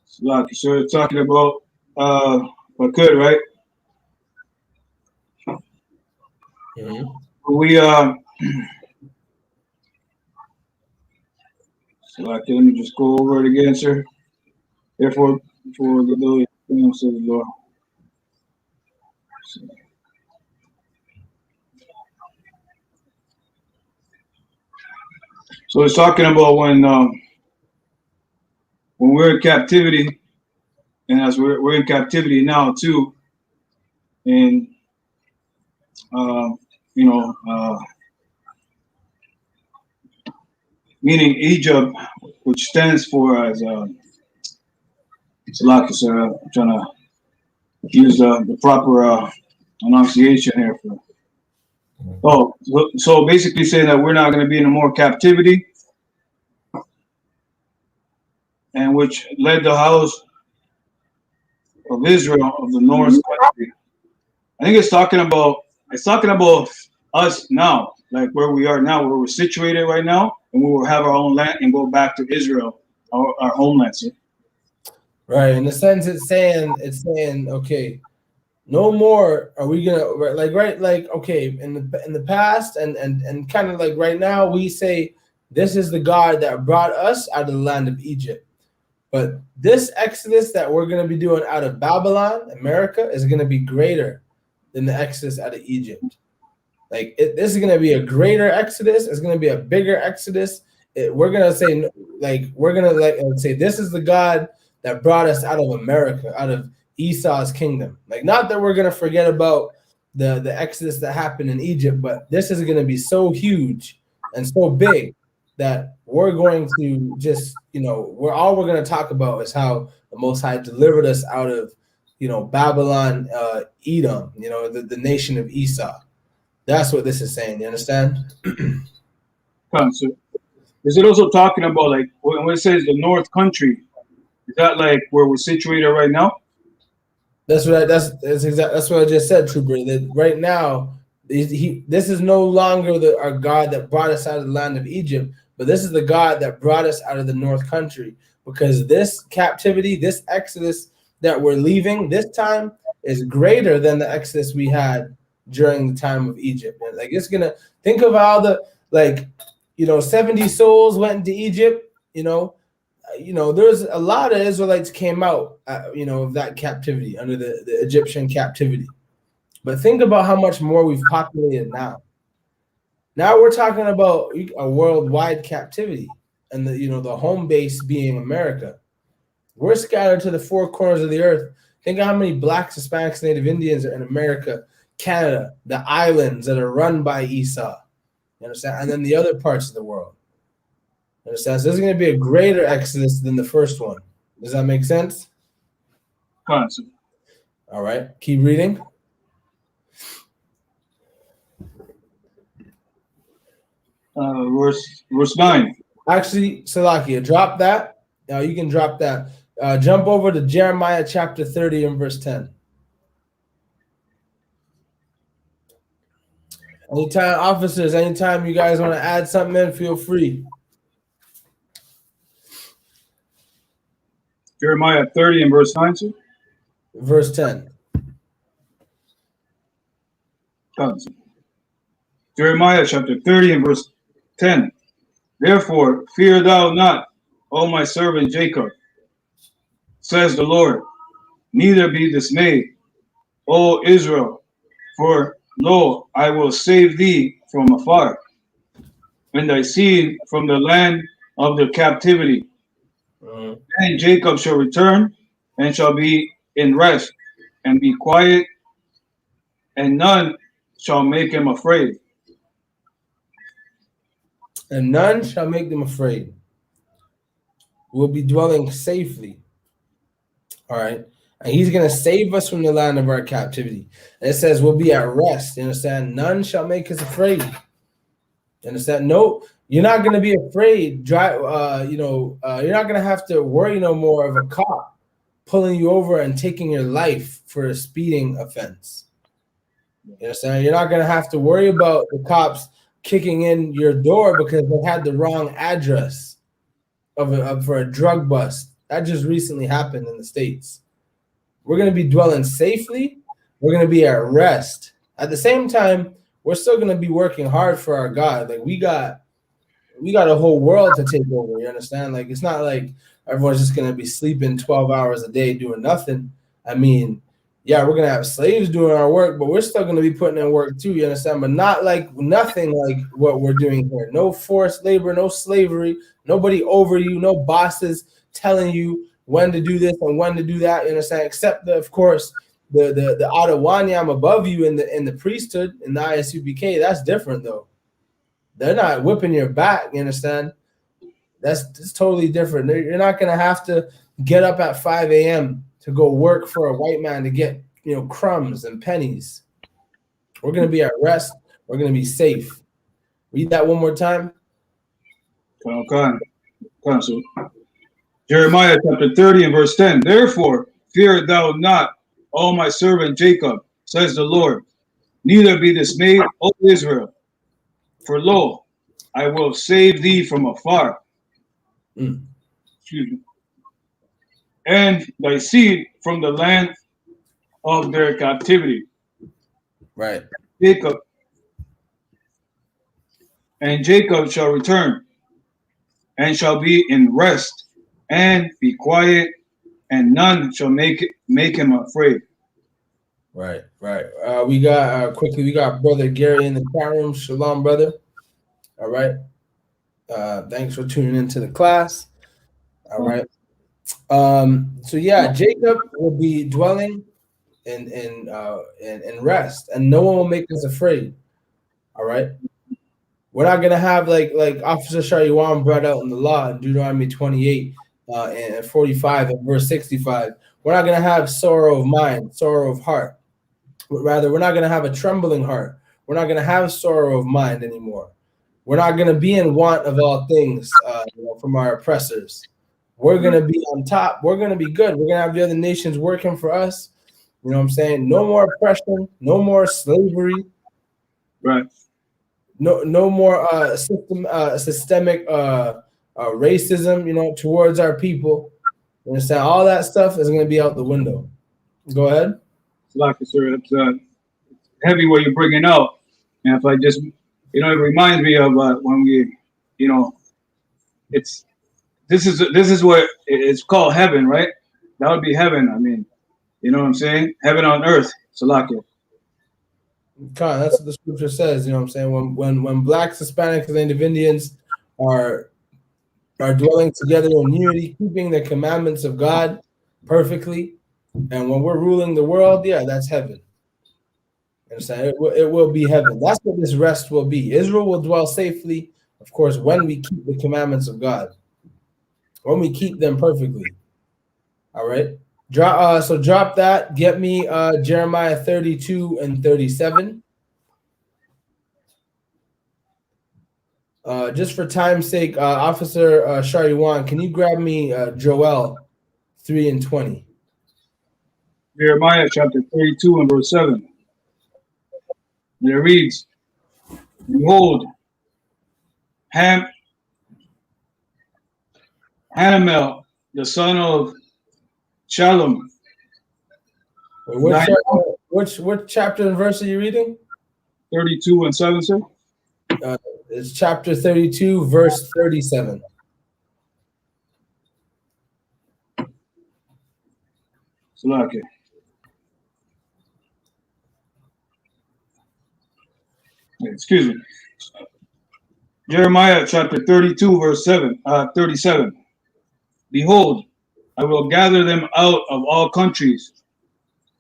Speaker 6: So it's talking about what could, right? We so let me just go over it again, sir. Therefore, for the Lord, says the Lord. So it's talking about when we're in captivity, and as we're in captivity now too, and meaning Egypt, which stands for as Salaki, sir. I'm trying to use the proper enunciation here for. Oh, so basically saying that we're not going to be in more captivity, and which led the house of Israel of the north country. I think it's talking about us now, like where we are now, where we're situated right now, and we will have our own land and go back to Israel, our homeland. See?
Speaker 4: Right. In a sense, it's saying, okay, no more are we gonna okay, in the past and kind of like right now, we say this is the God that brought us out of the land of Egypt. But this exodus that we're going to be doing out of Babylon, America, is going to be greater than the exodus out of Egypt. Like this is going to be a greater exodus. It's going to be a bigger exodus. We're going to say, say, this is the God that brought us out of America, out of Esau's kingdom. Like, not that we're going to forget about the exodus that happened in Egypt, but this is going to be so huge and so big that we're going to just, all we're going to talk about is how the Most High delivered us out of, Babylon, Edom, the nation of Esau. That's what this is saying. You understand?
Speaker 6: So, is it also talking about, like, when it says the north country, is that like where we're situated right now?
Speaker 4: That's what I just said, Trooper. That right now, this is no longer our God that brought us out of the land of Egypt, but this is the God that brought us out of the north country. Because this captivity, this exodus that we're leaving this time is greater than the exodus we had during the time of Egypt. Like, it's gonna think of all the 70 souls went into Egypt. There's a lot of Israelites came out, of that captivity under the Egyptian captivity. But think about how much more we've populated now. Now we're talking about a worldwide captivity, and the home base being America. We're scattered to the four corners of the earth. Think of how many blacks, Hispanics, Native Indians are in America, Canada, the islands that are run by Esau. You understand? And then the other parts of the world. You understand? So there's going to be a greater exodus than the first one. Does that make sense?
Speaker 6: Constant.
Speaker 4: All right. Keep reading.
Speaker 6: Verse 9.
Speaker 4: Actually, Salakia, drop that. You can drop that. Jump over to Jeremiah chapter 30 and verse 10. Anytime, officers, anytime you guys want to add something in, feel free.
Speaker 6: Jeremiah 30 and verse 9, sir?
Speaker 4: Verse 10.
Speaker 6: Constant. Jeremiah chapter 30 and verse 10. Therefore, fear thou not, O my servant Jacob, says the Lord, neither be dismayed, O Israel, for lo, I will save thee from afar, and thy seed from the land of the captivity. And Jacob shall return, and shall be in rest, and be quiet, and none shall make him afraid.
Speaker 4: And none shall make them afraid. We'll be dwelling safely. All right. And he's going to save us from the land of our captivity. And it says we'll be at rest. You understand? None shall make us afraid. You understand? No, you're not going to be afraid. You're not going to have to worry no more of a cop pulling you over and taking your life for a speeding offense. You understand? You're not going to have to worry about the cops kicking in your door because they had the wrong address for a drug bust. That just recently happened in the States. We're going to be dwelling safely. We're going to be at rest. At the same time, we're still going to be working hard for our God. Like we got a whole world to take over. You understand? Like it's not like everyone's just going to be sleeping 12 hours a day doing nothing. I mean, yeah, we're going to have slaves doing our work, but we're still going to be putting in work too. You understand? But not like nothing like what we're doing here. No forced labor, no slavery, nobody over you, no bosses telling you when to do this and when to do that. You understand? Except of course, the Adawanyam above you in the priesthood in the I.S.U.P.K. That's different though. They're not whipping your back. You understand? That's totally different. You're not gonna have to get up at 5 a.m. to go work for a white man to get crumbs and pennies. We're gonna be at rest. We're gonna be safe. Read that one more time.
Speaker 6: Okay. So Jeremiah chapter 30 and verse 10. Therefore, fear thou not, O my servant Jacob, says the Lord, neither be dismayed, O Israel. For lo, I will save thee from afar. Excuse me. And thy seed from the land of their captivity.
Speaker 4: Right.
Speaker 6: Jacob shall return, and shall be in rest, and be quiet, and none shall make him afraid.
Speaker 4: Right. We got we got brother Gary in the chat room. Shalom, brother. All right. Thanks for tuning into the class. All right. So yeah, Jacob will be dwelling in rest, and no one will make us afraid. All right. We're not gonna have like Officer Shariwan brought out in the law in Deuteronomy 28 and 45 and verse 65. We're not gonna have sorrow of mind, sorrow of heart. Rather, we're not gonna have a trembling heart. We're not gonna have sorrow of mind anymore. We're not gonna be in want of all things from our oppressors. We're gonna be on top. We're gonna be good. We're gonna have the other nations working for us. You know what I'm saying? No more oppression, no more slavery.
Speaker 6: Right.
Speaker 4: No more systemic racism, towards our people. You understand? All that stuff is going to be out the window. Go ahead.
Speaker 6: Like sir, it's heavy what you're bringing out, and if I just, it reminds me of when we, this is what it's called heaven, right? That would be heaven. I mean, you know what I'm saying? Heaven on earth, Salakia.
Speaker 4: That's what the scripture says. You know what I'm saying? When blacks, Hispanics, and Native Indians are dwelling together in unity, keeping the commandments of God perfectly, and when we're ruling the world, yeah, that's heaven. You understand? It will be heaven. That's what this rest will be. Israel will dwell safely, of course, when we keep the commandments of God, when we keep them perfectly. All right. Drop that. Get me Jeremiah 32 and 37. Just for time's sake, Officer Shariwan, can you grab me Joel 3 and 20?
Speaker 6: Jeremiah chapter 32 and verse 7. And it reads, Behold, Hanamel, the son of Shalom.
Speaker 4: Which chapter and verse are you reading?
Speaker 6: 32 and 7, sir?
Speaker 4: It's chapter 32, verse 37.
Speaker 6: Salaki. Excuse me. Jeremiah chapter 32, verse 37. Behold, I will gather them out of all countries,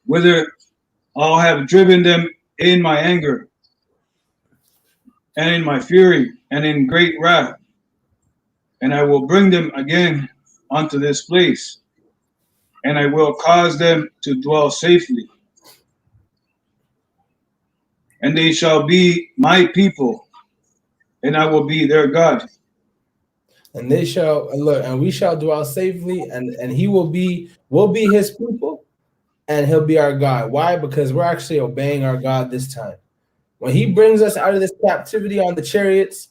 Speaker 6: whither I have driven them in my anger, and in my fury, and in great wrath, and I will bring them again unto this place, and I will cause them to dwell safely. And they shall be my people, and I will be their God.
Speaker 4: And they shall look, and we shall dwell safely, and he will be his people, and he'll be our God. Why? Because we're actually obeying our God this time. When he brings us out of this captivity on the chariots,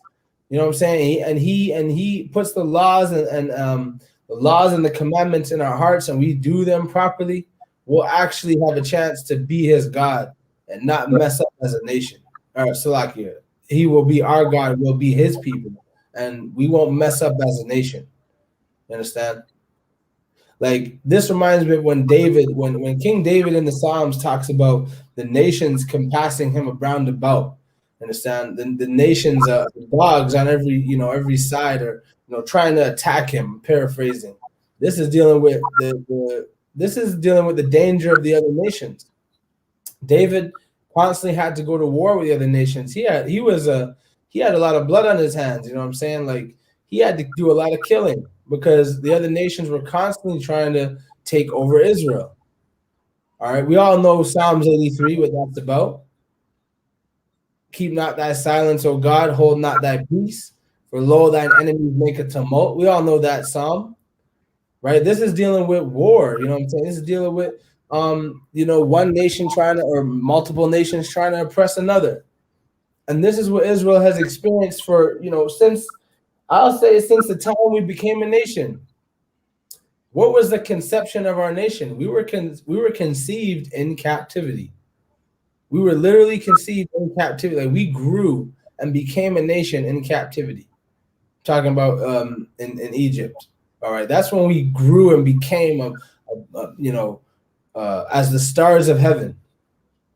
Speaker 4: you know what I'm saying? He puts the laws and the laws and the commandments in our hearts, and we do them properly, we'll actually have a chance to be his God and not mess up as a nation. All right, Salakia. He will be our God, we'll be his people, and we won't mess up as a nation. You understand? Like, this reminds me of when King David in the Psalms talks about the nations compassing him around about. Understand? The nations, dogs on every side are trying to attack him. Paraphrasing. This is dealing with the danger of the other nations. David constantly had to go to war with the other nations. He had a lot of blood on his hands. You know what I'm saying? Like, he had to do a lot of killing because the other nations were constantly trying to take over Israel. All right, we all know Psalms 83, what that's about. Keep not thy silence, O God, hold not thy peace, for lo, thine enemies make a tumult. We all know that psalm, right? This is dealing with war. You know what I'm saying? This is dealing with one nation or multiple nations trying to oppress another. And this is what Israel has experienced for, since the time we became a nation. What was the conception of our nation? We were conceived in captivity. We were literally conceived in captivity. Like, we grew and became a nation in captivity. I'm talking about in Egypt. All right, that's when we grew and became as the stars of heaven.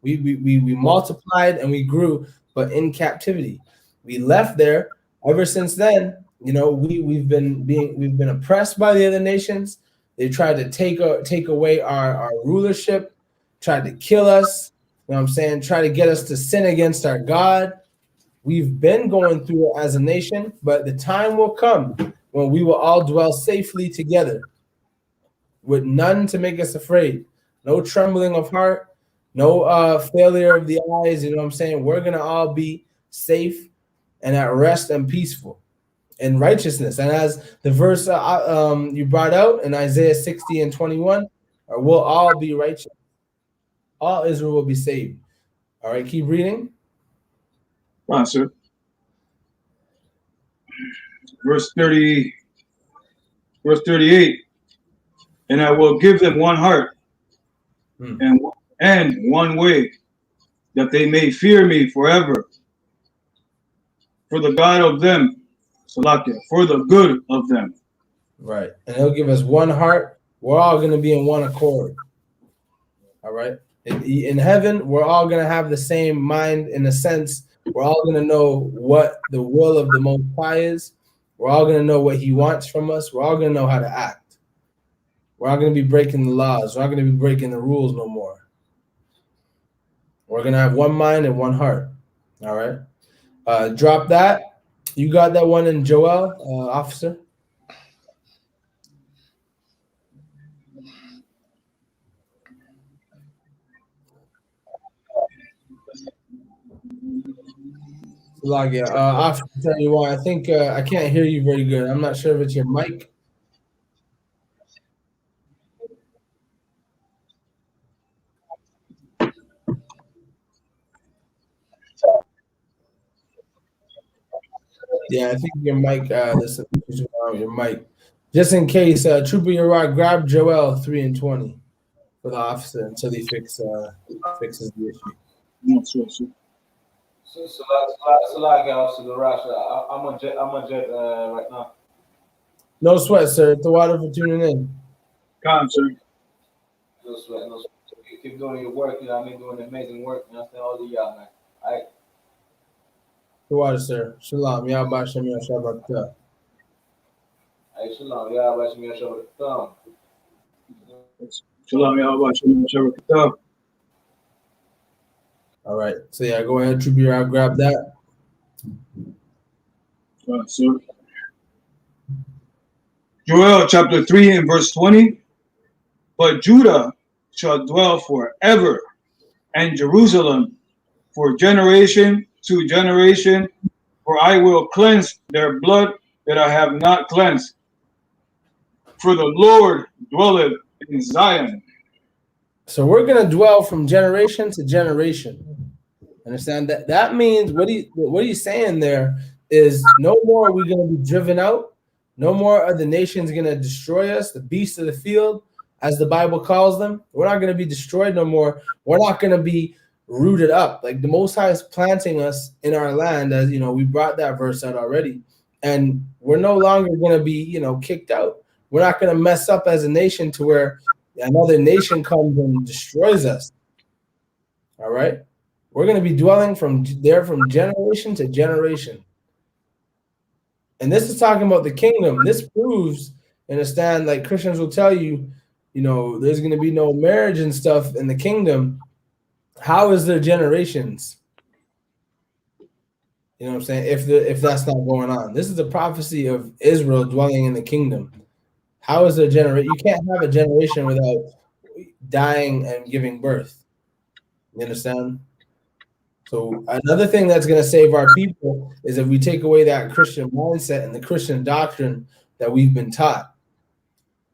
Speaker 4: We multiplied and we grew, but in captivity. We left there. Ever since then, we've been oppressed by the other nations. They tried to take away our rulership, tried to kill us. You know what I'm saying? Try to get us to sin against our God. We've been going through it as a nation, but the time will come when we will all dwell safely together with none to make us afraid. No trembling of heart, no failure of the eyes. You know what I'm saying? We're going to all be safe and at rest and peaceful in righteousness. And as the verse you brought out in Isaiah 60 and 21, we'll all be righteous. All Israel will be saved. All right, keep reading.
Speaker 6: Come on, sir. Verse 38. And I will give them one heart and one way, that they may fear me forever. For the God of them, Salakia, for the good of them.
Speaker 4: Right. And he'll give us one heart. We're all going to be in one accord. All right. In heaven, we're all going to have the same mind in a sense. We're all going to know what the will of the Most High is. We're all going to know what he wants from us. We're all going to know how to act. We're not going to be breaking the laws. We're not going to be breaking the rules no more. We're going to have one mind and one heart. All right. Drop that. You got that one in Joel, officer? Lagia, officer, tell you what, I think I can't hear you very good. I'm not sure if it's your mic. Yeah, I think your mic, there's some issues wrong with your mic. Just in case, Trooper Yara, grab Joel 3 and 20 for the officer until he fixes the issue.
Speaker 6: No, sure.
Speaker 7: So like to the rush. I'm on jet right now.
Speaker 4: No sweat, sir. The water for tuning in.
Speaker 6: Calm, sir.
Speaker 7: No sweat. Keep doing your work. You know what I mean? Doing amazing work. You know what I'm saying? All the y'all, man. All right.
Speaker 4: The water, sir. Shalom. Yahweh Shem Yahshabak.
Speaker 7: Hey, shalom. Y'all watching me show with the thumb.
Speaker 6: Shalom, Yahweh, Shalom, Shalom.
Speaker 4: All right. So, yeah, go ahead, Trooper Yara, grab that.
Speaker 6: Sir. Joel chapter 3 and verse 20. But Judah shall dwell forever, and Jerusalem for generation to generation, for I will cleanse their blood that I have not cleansed. For the Lord dwelleth in Zion.
Speaker 4: So we're going to dwell from generation to generation. Understand that? That means what he's saying there is no more are we going to be driven out. No more are the nations going to destroy us, the beasts of the field, as the Bible calls them. We're not going to be destroyed no more. We're not going to be rooted up. Like the Most High is planting us in our land, as you know, we brought that verse out already. And we're no longer going to be, kicked out. We're not going to mess up as a nation to where another nation comes and destroys us. All right? We're going to be dwelling from generation to generation. And this is talking about the kingdom. This proves, understand, like Christians will tell you, there's going to be no marriage and stuff in the kingdom. How is there generations? You know what I'm saying? If that's not going on. This is the prophecy of Israel dwelling in the kingdom. How is there generation? You can't have a generation without dying and giving birth. You understand? So another thing that's going to save our people is if we take away that Christian mindset and the Christian doctrine that we've been taught.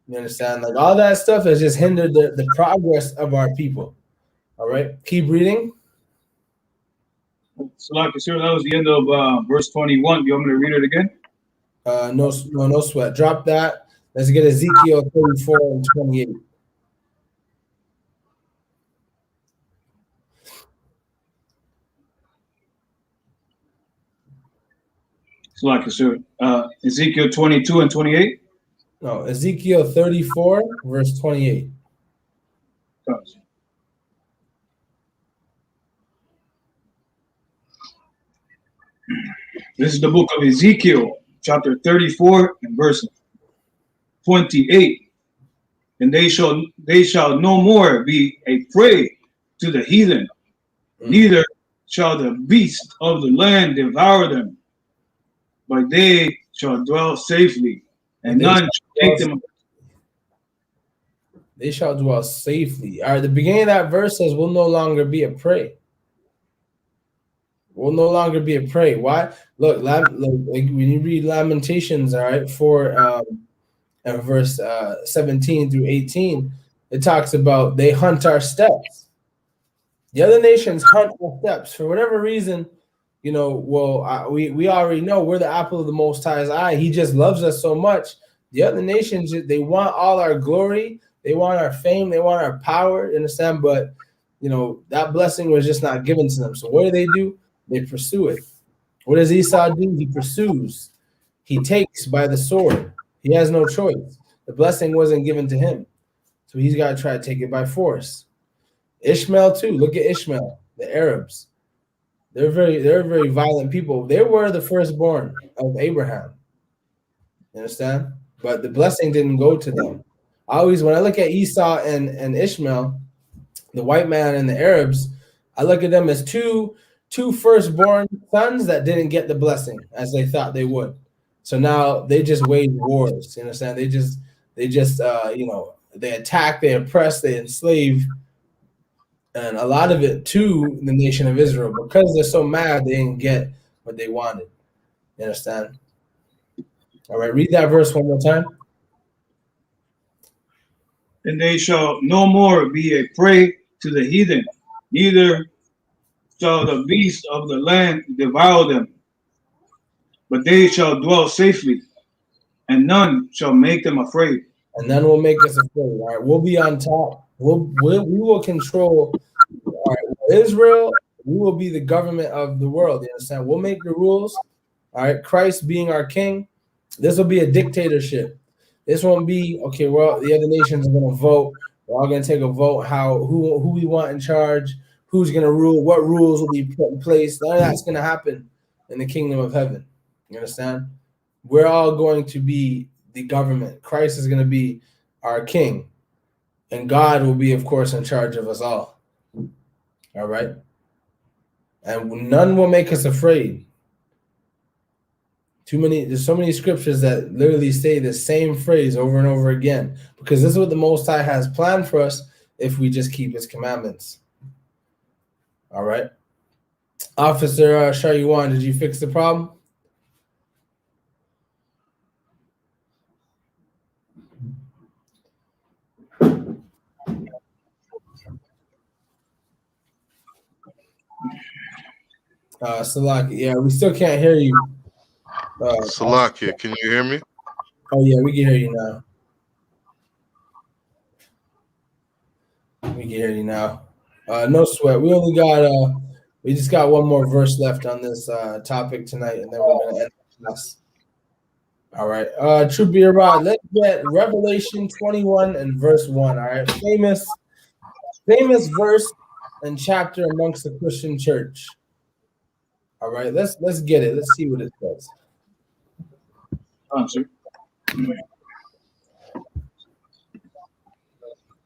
Speaker 4: You understand? Like all that stuff has just hindered the progress of our people. All right, keep reading.
Speaker 6: So, like sir, that was the end of verse 21. Do you want me to read it again?
Speaker 4: No sweat. Drop that. Let's get Ezekiel 34 and 28.
Speaker 6: So, like sir, Ezekiel 22 and 28.
Speaker 4: No, Ezekiel 34, verse 28.
Speaker 6: This is the book of Ezekiel, chapter 34 and verse 28. And they shall no more be a prey to the heathen, neither shall the beasts of the land devour them, but they shall dwell safely, and none shall take them.
Speaker 4: They shall dwell safely. All right, the beginning of that verse says we'll no longer be a prey. We'll no longer be a prey. Why? Look, like when you read Lamentations, all right, for verse 17 through 18, it talks about they hunt our steps. The other nations hunt our steps for whatever reason. We already know we're the apple of the Most High's eye. He just loves us so much. The other nations, they want all our glory. They want our fame. They want our power. Understand? But, that blessing was just not given to them. So what do? They pursue it. What does Esau do? He pursues. He takes by the sword. He has no choice. The blessing wasn't given to him. So he's got to try to take it by force. Ishmael too. Look at Ishmael, the Arabs. They're very violent people. They were the firstborn of Abraham. You understand? But the blessing didn't go to them. When I look at Esau and Ishmael, the white man and the Arabs, I look at them as two firstborn sons that didn't get the blessing as they thought they would. So now they just wage wars. You understand? They just they attack, they oppress, they enslave, and a lot of it to the nation of Israel because they're so mad they didn't get what they wanted. You understand? All right, read that verse one more time.
Speaker 6: And they shall no more be a prey to the heathen, neither shall the beasts of the land devour them, but they shall dwell safely, and none shall make them afraid.
Speaker 4: And none will make us afraid. All right, we'll be on top. We will control. All right, Israel. We will be the government of the world. You understand? We'll make the rules. All right, Christ being our king. This will be a dictatorship. This won't be okay. Well, the other nations are going to vote. We're all going to take a vote. Who we want in charge? Who's going to rule? What rules will be put in place? None of that's going to happen in the kingdom of heaven. You understand? We're all going to be the government. Christ is going to be our king, and God will be, of course, in charge of us all. All right, and none will make us afraid. There's so many scriptures that literally say the same phrase over and over again, because this is what the Most High has planned for us if we just keep His commandments. All right, Officer Shayuan, did you fix the problem? Salaki, yeah, we still can't hear you.
Speaker 5: Salakia, can you hear me?
Speaker 4: Oh yeah, we can hear you now. We can hear you now. No sweat. We just got one more verse left on this topic tonight, and then we're gonna end the class. All right. True be right. Let's get Revelation 21 and verse 1. All right. Famous verse and chapter amongst the Christian church. All right, let's get it. Let's see what it says.
Speaker 6: Answer.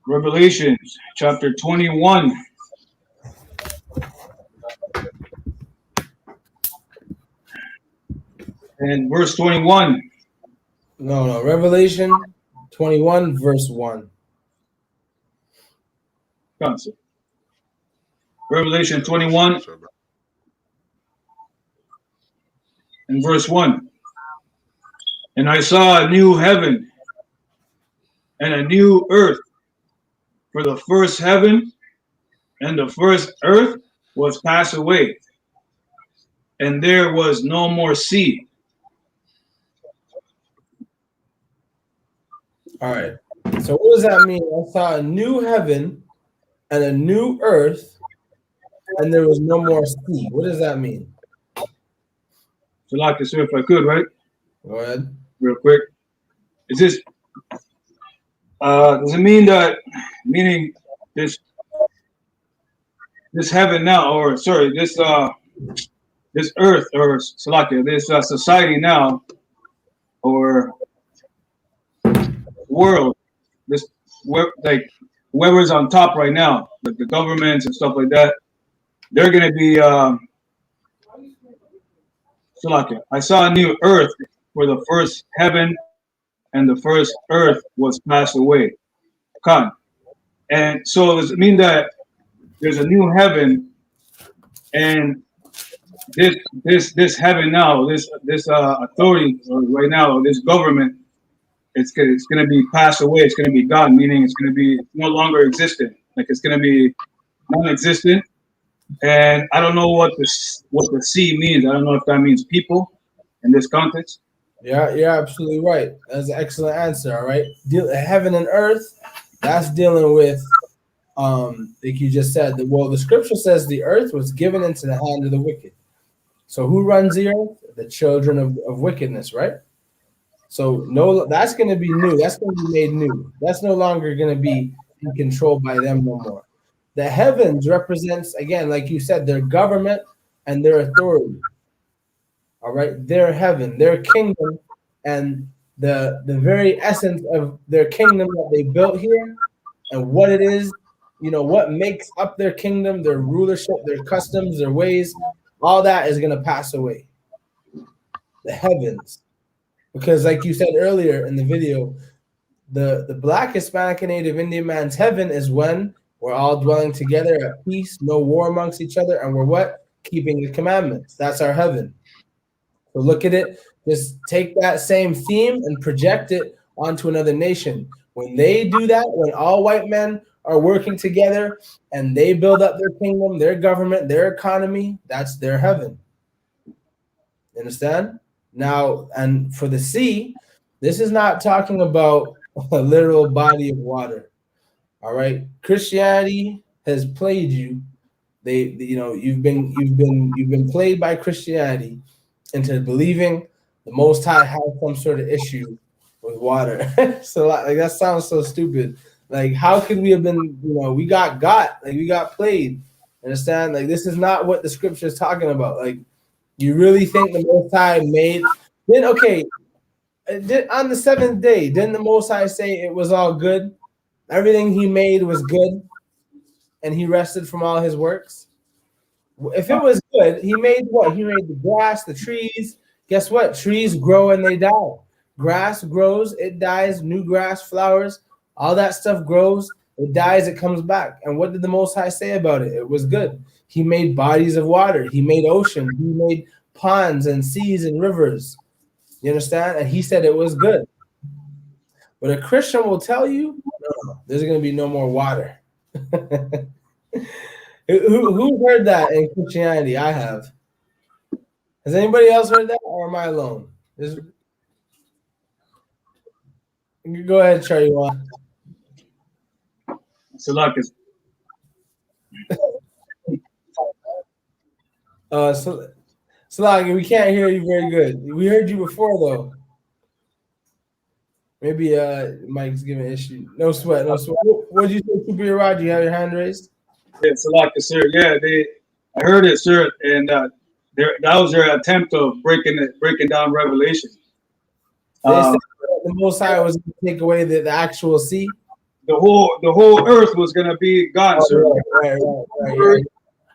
Speaker 6: Revelations chapter 21. And verse 21.
Speaker 4: No, Revelation 21, verse 1.
Speaker 6: Answer. Revelation 21 and verse 1. And I saw a new heaven and a new earth, for the first heaven and the first earth was passed away, and there was no more sea.
Speaker 4: All right. So what does that mean? I saw a new heaven and a new earth, and there was no more sea. What does that mean?
Speaker 6: So like to say if I could, right?
Speaker 4: Go ahead.
Speaker 6: Real quick. Is this does it mean that this heaven now, or sorry, this earth, or Salakia, this society now, or world, this like whoever's on top right now, like the governments and stuff like that, they're gonna be Salakia. I saw a new earth, where the first heaven and the first earth was passed away. Khan. And so does it mean that there's a new heaven, and this heaven now, this authority right now, this government, it's gonna be passed away. It's gonna be gone, meaning it's gonna be no longer existent. Like it's gonna be non-existent. And I don't know what the sea means. I don't know if that means people in this context.
Speaker 4: Yeah, you're absolutely right. That's an excellent answer. All right, heaven and earth. That's dealing with, like you just said. The scripture says the earth was given into the hand of the wicked. So who runs the earth? The children of wickedness, right? So no, that's going to be new. That's going to be made new. That's no longer going to be controlled by them no more. The heavens represents, again, like you said, their government and their authority. All right, their heaven, their kingdom, and the very essence of their kingdom that they built here, and what it is, what makes up their kingdom, their rulership, their customs, their ways, all that is going to pass away. The heavens, because like you said earlier in the video, the Black, Hispanic, and Native Indian man's heaven is when we're all dwelling together at peace, no war amongst each other, and we're what? Keeping the commandments. That's our heaven. So look at it. Just take that same theme and project it onto another nation. When they do that, when all white men are working together and they build up their kingdom, their government, their economy, that's their heaven. You understand? Now, and for the sea, this is not talking about a literal body of water. All right. Christianity has played you. You've been played by Christianity into believing the Most High has some sort of issue with water. So like that sounds so stupid. Like how could we have been? We got like we got played. Understand? Like this is not what the scripture is talking about. Like you really think the Most High made? Then okay, on the seventh day, didn't the Most High say it was all good? Everything He made was good, and He rested from all His works. If it was good, He made what? He made the grass, the trees. Guess what? Trees grow and they die. Grass grows, it dies. New grass, flowers, all that stuff grows. It dies, it comes back. And what did the Most High say about it? It was good. He made bodies of water. He made ocean. He made ponds and seas and rivers. You understand? And He said it was good. But a Christian will tell you, no, there's going to be no more water. Who heard that in Christianity? I have. Has anybody else heard that, or am I alone? Go ahead, Charlie.
Speaker 6: Salakas.
Speaker 4: Salaki, we can't hear you very good. We heard you before, though. Maybe Mike's giving an issue. No sweat, no sweat. What did you say, Super Rod? You have your hand raised?
Speaker 6: Yeah, Salakas, sir. Yeah, I heard it, sir, and that was their attempt of breaking down Revelation.
Speaker 4: They said the Most High was going to take away the actual sea.
Speaker 6: The whole earth was going to be gone, sir.
Speaker 4: Right.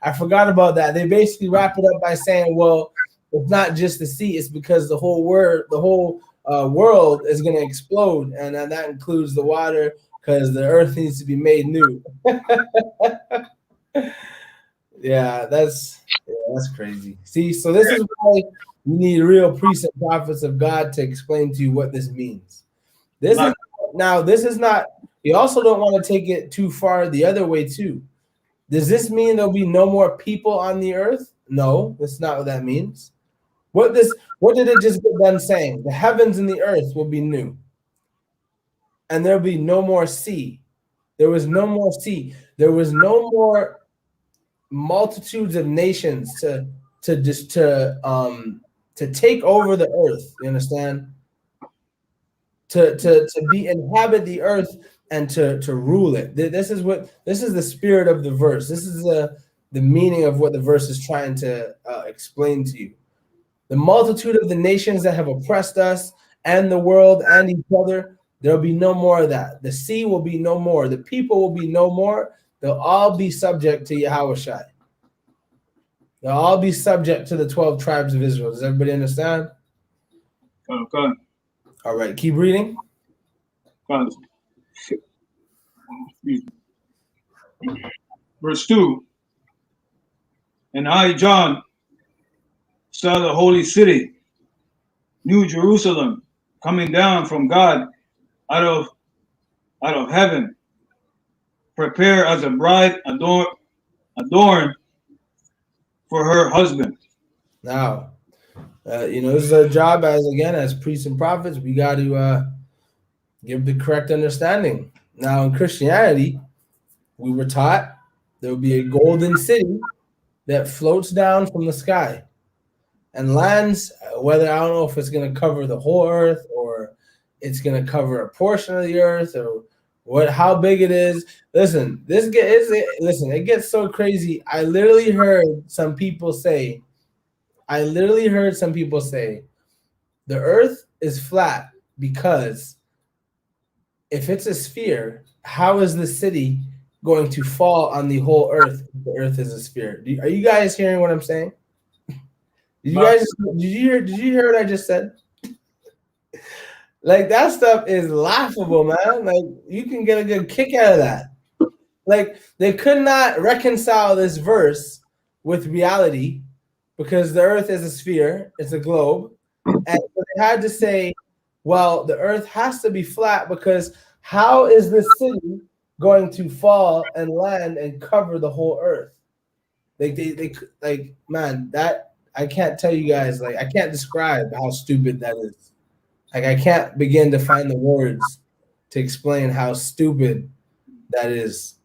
Speaker 4: I forgot about that. They basically wrap it up by saying, well, it's not just the sea, it's because the whole world is going to explode, and that includes the water, because the earth needs to be made new. Yeah, that's crazy. See, so this is why you need real priests and prophets of God to explain to you what this means. This is not. You also don't want to take it too far the other way too. Does this mean there'll be no more people on the earth? No, that's not what that means. What did it just get done saying? The heavens and the earth will be new, and there'll be no more sea. There was no more sea. There was no more multitudes of nations to take over the earth. You understand? To inhabit the earth and to rule it. This is the spirit of the verse. This is the meaning of what the verse is trying to explain to you. The multitude of the nations that have oppressed us and the world and each other, there'll be no more of that. The sea will be no more. The people will be no more. They'll all be subject to Yahawashi. They'll all be subject to the 12 tribes of Israel. Does everybody understand?
Speaker 6: Okay.
Speaker 4: All right, keep reading.
Speaker 6: Verse 2. And I, John, saw the holy city, New Jerusalem, coming down from God out of heaven, prepare as a bride adorned for her husband.
Speaker 4: Now, this is our job as priests and prophets. We got to give the correct understanding. Now, in Christianity, we were taught there will be a golden city that floats down from the sky and lands, whether I don't know if it's going to cover the whole earth or it's going to cover a portion of the earth or how big it is. Listen, listen, it gets so crazy. I literally heard some people say, the earth is flat because if it's a sphere, how is the city going to fall on the whole earth if the earth is a sphere? Are you guys hearing what I'm saying? Did you hear what I just said? Like, that stuff is laughable, man. Like, you can get a good kick out of that. Like, they could not reconcile this verse with reality because the earth is a sphere, it's a globe. And they had to say, well, the earth has to be flat because how is this city going to fall and land and cover the whole earth? Like, man, that I can't tell you guys, like, I can't describe how stupid that is. Like, I can't begin to find the words to explain how stupid that is.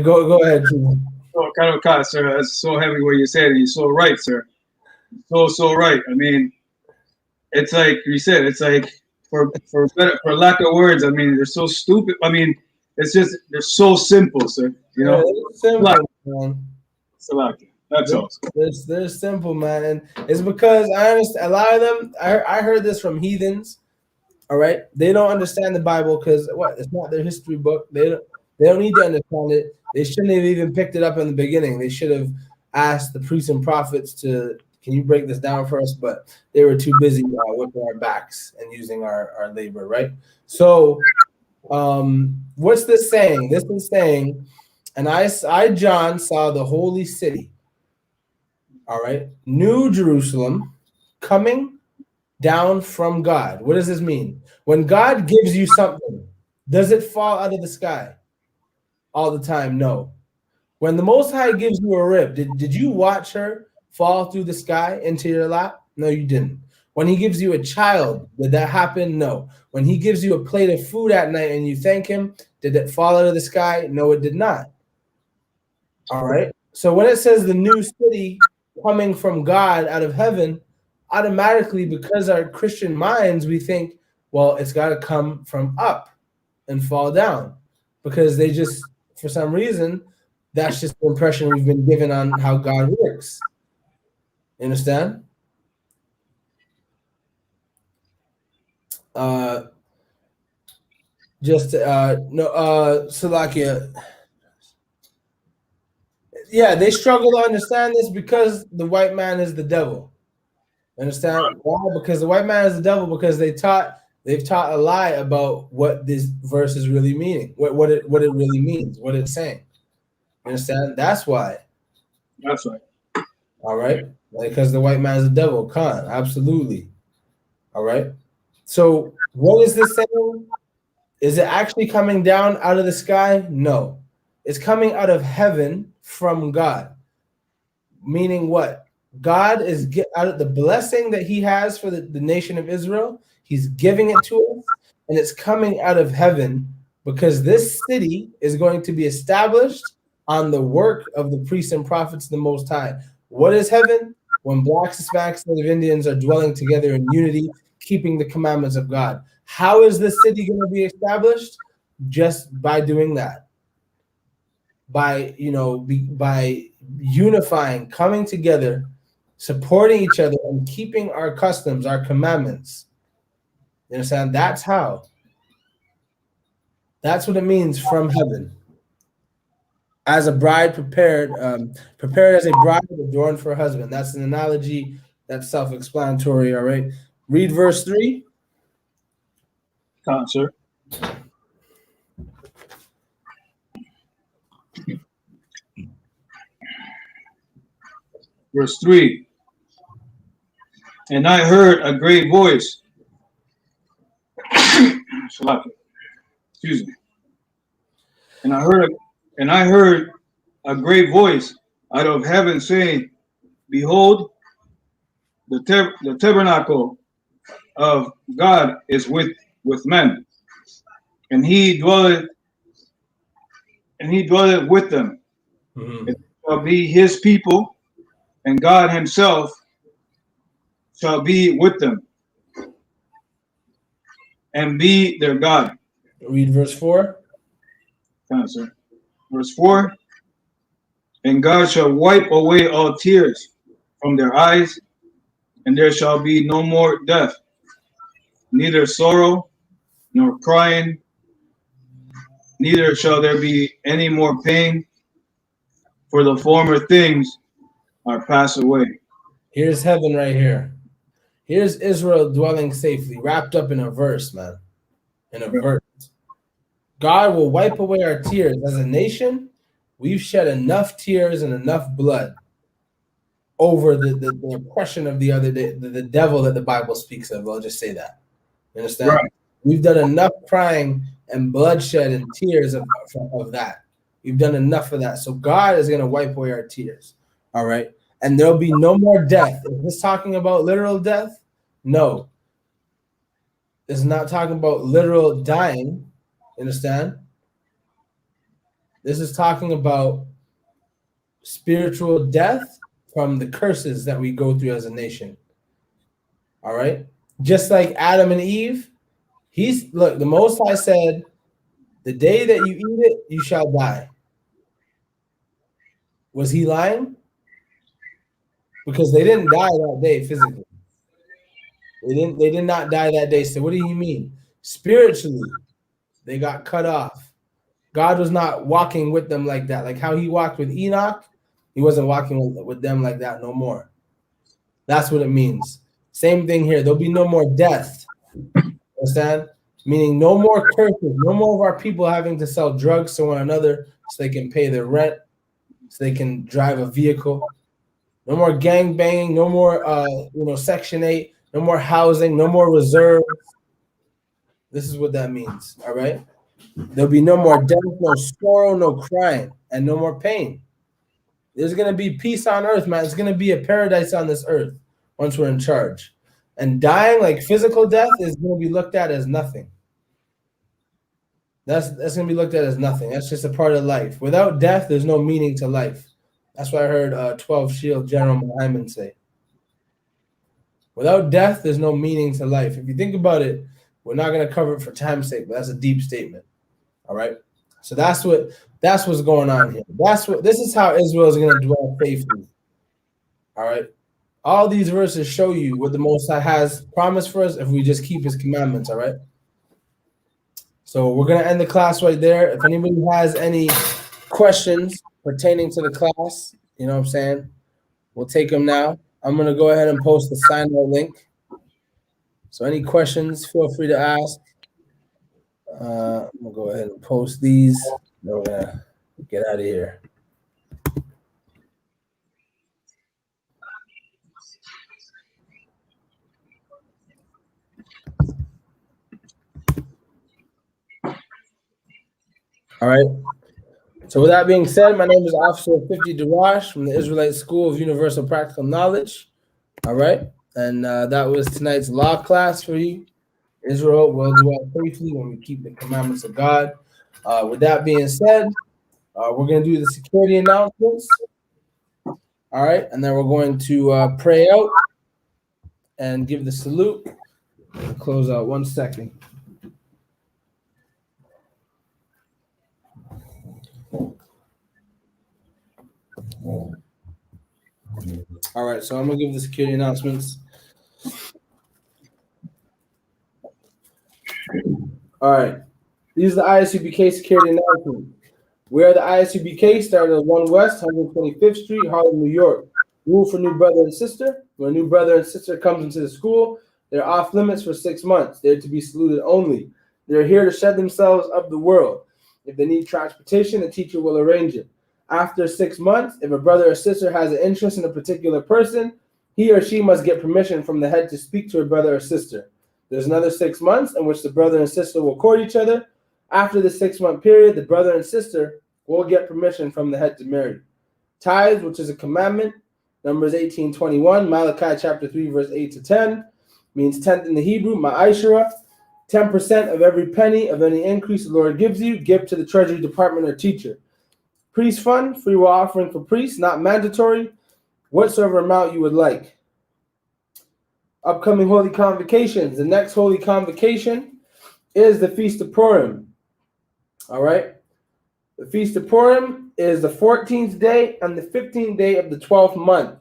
Speaker 4: Go ahead, Drew.
Speaker 6: Oh, Kadoka, sir, that's so heavy what you said. You're so right, sir. So right. I mean, it's like you said. It's like for lack of words. I mean, they're so stupid. I mean, it's just they're so simple, sir. You know,
Speaker 4: It's simple, man.
Speaker 6: That's all.
Speaker 4: They're simple, man, and it's because I understand a lot of them. I heard this from heathens. All right, they don't understand the Bible because it's not their history book. They don't need to understand it. They shouldn't have even picked it up in the beginning. They should have asked the priests and prophets to, can you break this down for us? But they were too busy whipping our backs and using our labor, right? So, what's this saying? This is saying, and I John saw the holy city. All right, New Jerusalem, coming down from God. What does this mean? When God gives you something, does it fall out of the sky all the time? No. When the Most High gives you a rib, did you watch her fall through the sky into your lap? No, you didn't. When he gives you a child, did that happen? No. When he gives you a plate of food at night and you thank him, did it fall out of the sky? No, it did not. All right. So when it says the new city coming from God out of heaven, automatically, because our Christian minds, we think, well, it's got to come from up and fall down, because they just, for some reason, that's just the impression we've been given on how God works. You understand? Salakia. Yeah, they struggle to understand this because the white man is the devil. Understand why? Because the white man is the devil, because they've taught a lie about what this verse is really meaning, what it really means, what it's saying. Understand? That's why.
Speaker 6: That's right.
Speaker 4: All right, because the white man is the devil. Khan, absolutely. All right. So what is this saying? Is it actually coming down out of the sky? No, it's coming out of heaven from God. Meaning what? God is out of the blessing that he has for the nation of Israel. He's giving it to us, and it's coming out of heaven, because this city is going to be established on the work of the priests and prophets of the Most High. What is heaven? When blacks, Hispanics, Native Indians are dwelling together in unity, keeping the commandments of God. How is this city going to be established? Just by doing that. By unifying, coming together, supporting each other, and keeping our customs, our commandments. You understand? That's how. That's what it means, from heaven. As a bride prepared as a bride adorned for a husband. That's an analogy that's self-explanatory, all right? Read verse 3.
Speaker 6: Sir. Verse 3. And I heard a great voice. Excuse me. And I heard a great voice out of heaven saying, behold, the tabernacle of God is with men, and he dwelleth with them.
Speaker 4: Mm-hmm.
Speaker 6: It shall be his people, and God himself shall be with them and be their God.
Speaker 4: Read verse 4.
Speaker 6: Answer. Verse 4. And God shall wipe away all tears from their eyes, and there shall be no more death, neither sorrow nor crying, neither shall there be any more pain, for the former things are passed away.
Speaker 4: Here's heaven right here. Here's Israel dwelling safely, wrapped up in a verse, man. In a verse. God will wipe away our tears. As a nation, we've shed enough tears and enough blood over the oppression of the devil that the Bible speaks of. I'll just say that. You understand?
Speaker 6: Right.
Speaker 4: We've done enough crying and bloodshed and tears of that. We've done enough of that. So God is going to wipe away our tears. All right? And there'll be no more death. Is this talking about literal death? No. This is not talking about literal dying. You understand? This is talking about spiritual death from the curses that we go through as a nation. All right? Just like Adam and Eve, the Most High said, the day that you eat it, you shall die. Was he lying? Because they didn't die that day physically. They did not die that day. So what do you mean? Spiritually, they got cut off. God was not walking with them like that. Like how he walked with Enoch, he wasn't walking with them like that no more. That's what it means. Same thing here. There'll be no more death. Understand? Meaning no more curses, no more of our people having to sell drugs to one another so they can pay their rent, so they can drive a vehicle. No more gang banging, no more Section 8, no more housing, no more reserves. This is what that means. All right. There'll be no more death, no sorrow, no crying, and no more pain. There's gonna be peace on earth, man. It's gonna be a paradise on this earth once we're in charge. And dying, like physical death, is gonna be looked at as nothing. That's gonna be looked at as nothing. That's just a part of life. Without death, there's no meaning to life. That's what I heard 12 Shield General Muhammad say. Without death, there's no meaning to life. If you think about it, we're not going to cover it for time's sake, but that's a deep statement. All right. So that's what's going on here. This is how Israel is going to dwell safely. All right. All these verses show you what the Most High has promised for us if we just keep his commandments. All right. So we're going to end the class right there. If anybody has any questions pertaining to the class, you know what I'm saying, we'll take them now. I'm going to go ahead and post the sign-out link. So any questions, feel free to ask. I'm going to go ahead and post these. Then we're going to get out of here. All right. So with that being said, my name is Officer 50 Darash from the Israelite School of Universal Practical Knowledge. All right. And that was tonight's law class for you. Israel will dwell safely when we keep the commandments of God. With that being said, we're going to do the security announcements. All right. And then we're going to pray out and give the salute. Close out 1 second. All right, so I'm going to give the security announcements. All right. These are the I.S.U.P.K security announcements. We are the I.S.U.P.K started at 1 West, 125th Street, Harlem, New York. Rule for new brother and sister. When a new brother and sister comes into the school, they're off limits for 6 months. They're to be saluted only. They're here to shed themselves of the world. If they need transportation, a teacher will arrange it. After 6 months, if a brother or sister has an interest in a particular person, he or she must get permission from the head to speak to a brother or sister. There's another 6 months in which the brother and sister will court each other. After the 6 month period, the brother and sister will get permission from the head to marry. Tithes, which is a commandment, Numbers 18:21, Malachi chapter 3, verse 8 to 10, means tenth in the Hebrew, ma'ashara, 10% of every penny of any increase the Lord gives you, give to the treasury department or teacher. Priest fund, free will offering for priests, not mandatory, whatsoever amount you would like. Upcoming holy convocations. The next holy convocation is the Feast of Purim. All right. The Feast of Purim is the 14th day and the 15th day of the 12th month.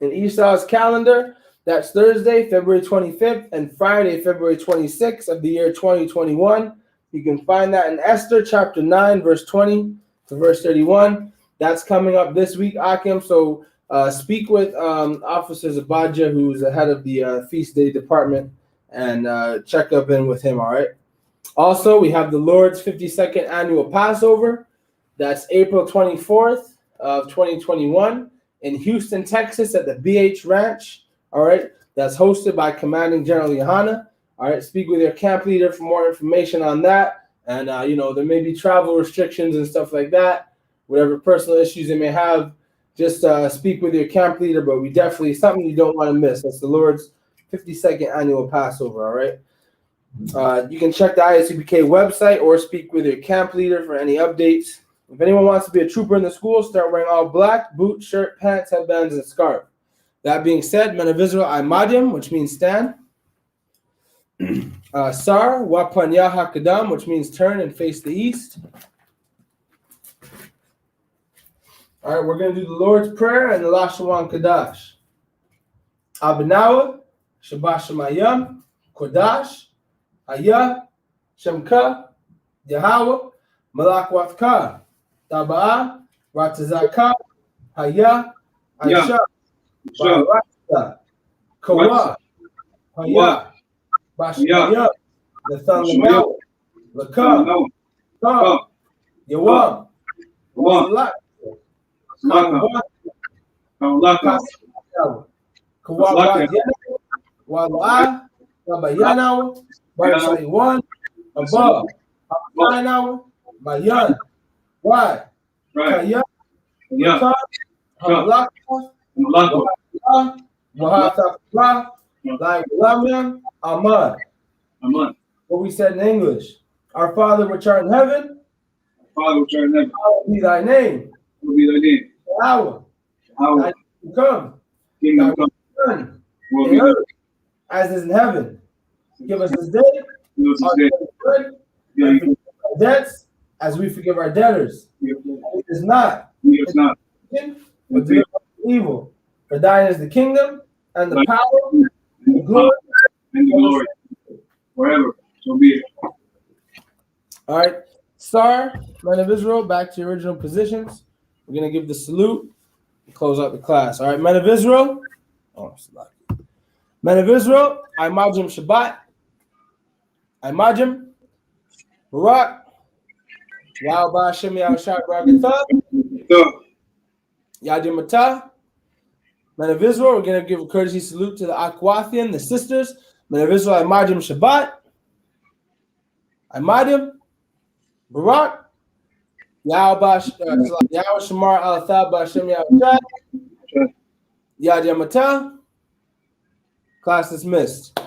Speaker 4: In Esau's calendar, that's Thursday, February 25th, and Friday, February 26th of the year 2021. You can find that in Esther chapter 9, verse 20 to verse 31. That's coming up this week, Akim. So speak with Officer Zabadja, who's the head of the Feast Day Department, and check up in with him, all right? Also, we have the Lord's 52nd Annual Passover. That's April 24th of 2021 in Houston, Texas at the BH Ranch, all right? That's hosted by Commanding General YAHANNA. All right, speak with your camp leader for more information on that. And, there may be travel restrictions and stuff like that. Whatever personal issues they may have, just speak with your camp leader. But we definitely, something you don't want to miss. That's the Lord's 52nd Annual Passover, all right? You can check the I.S.U.P.K website or speak with your camp leader for any updates. If anyone wants to be a trooper in the school, start wearing all black, boot, shirt, pants, headbands, and scarf. That being said, men of Israel, I.M.A.D.I.M, which means stand. Sar, Wapan Yahakadam, which means turn and face the east. All right, we're going to do the Lord's Prayer and the Lashawan Kadash. Abinawa, Shabbat Shemayim, Kodash, Ayah, Shemka, Yahweh, Malak Wafka, Taba'ah, Ratazaka, Hayah, Aisha, Barata, Kawa, Hayah, Bashmayah, Nathan Lamel, Lakam, Kam, Yawam, Salak, Kawabad, Wala, Tabayanaw, Barsaiwan, Above, Abanaw, Mayan, Why, Kaya, Lakam, Halaka, Wahatafra, Like Lamian, Ahmad. What we said in English. Our Father which art in heaven, hallowed be thy name. Yahweh, thy kingdom come, thy Son, in earth, as is in heaven. Give us this day our daily bread, and forgive our debts, as we forgive our debtors. It is not, but deliver us from evil. For thine is the kingdom, and the power, and the glory,
Speaker 6: forever. So be it.
Speaker 4: All right, Sar, men of Israel, back to your original positions. We're going to give the salute and close out the class. All right, men of Israel. Men of Israel, I.M.A.D.I.M Shabbat. I.M.A.D.I.M, Barak, Yahweh Hashem Yahushua Barakatah, Yadim Matah. Men of Israel, we're going to give a courtesy salute to the Akwathian, the sisters. Men of Israel, I.M.A.D.I.M Shabbat. I.M.A.D.I.M, Barak, Yahweh Shamar Al-Thab Hashem Yahushua, Yadim Matah. Class dismissed.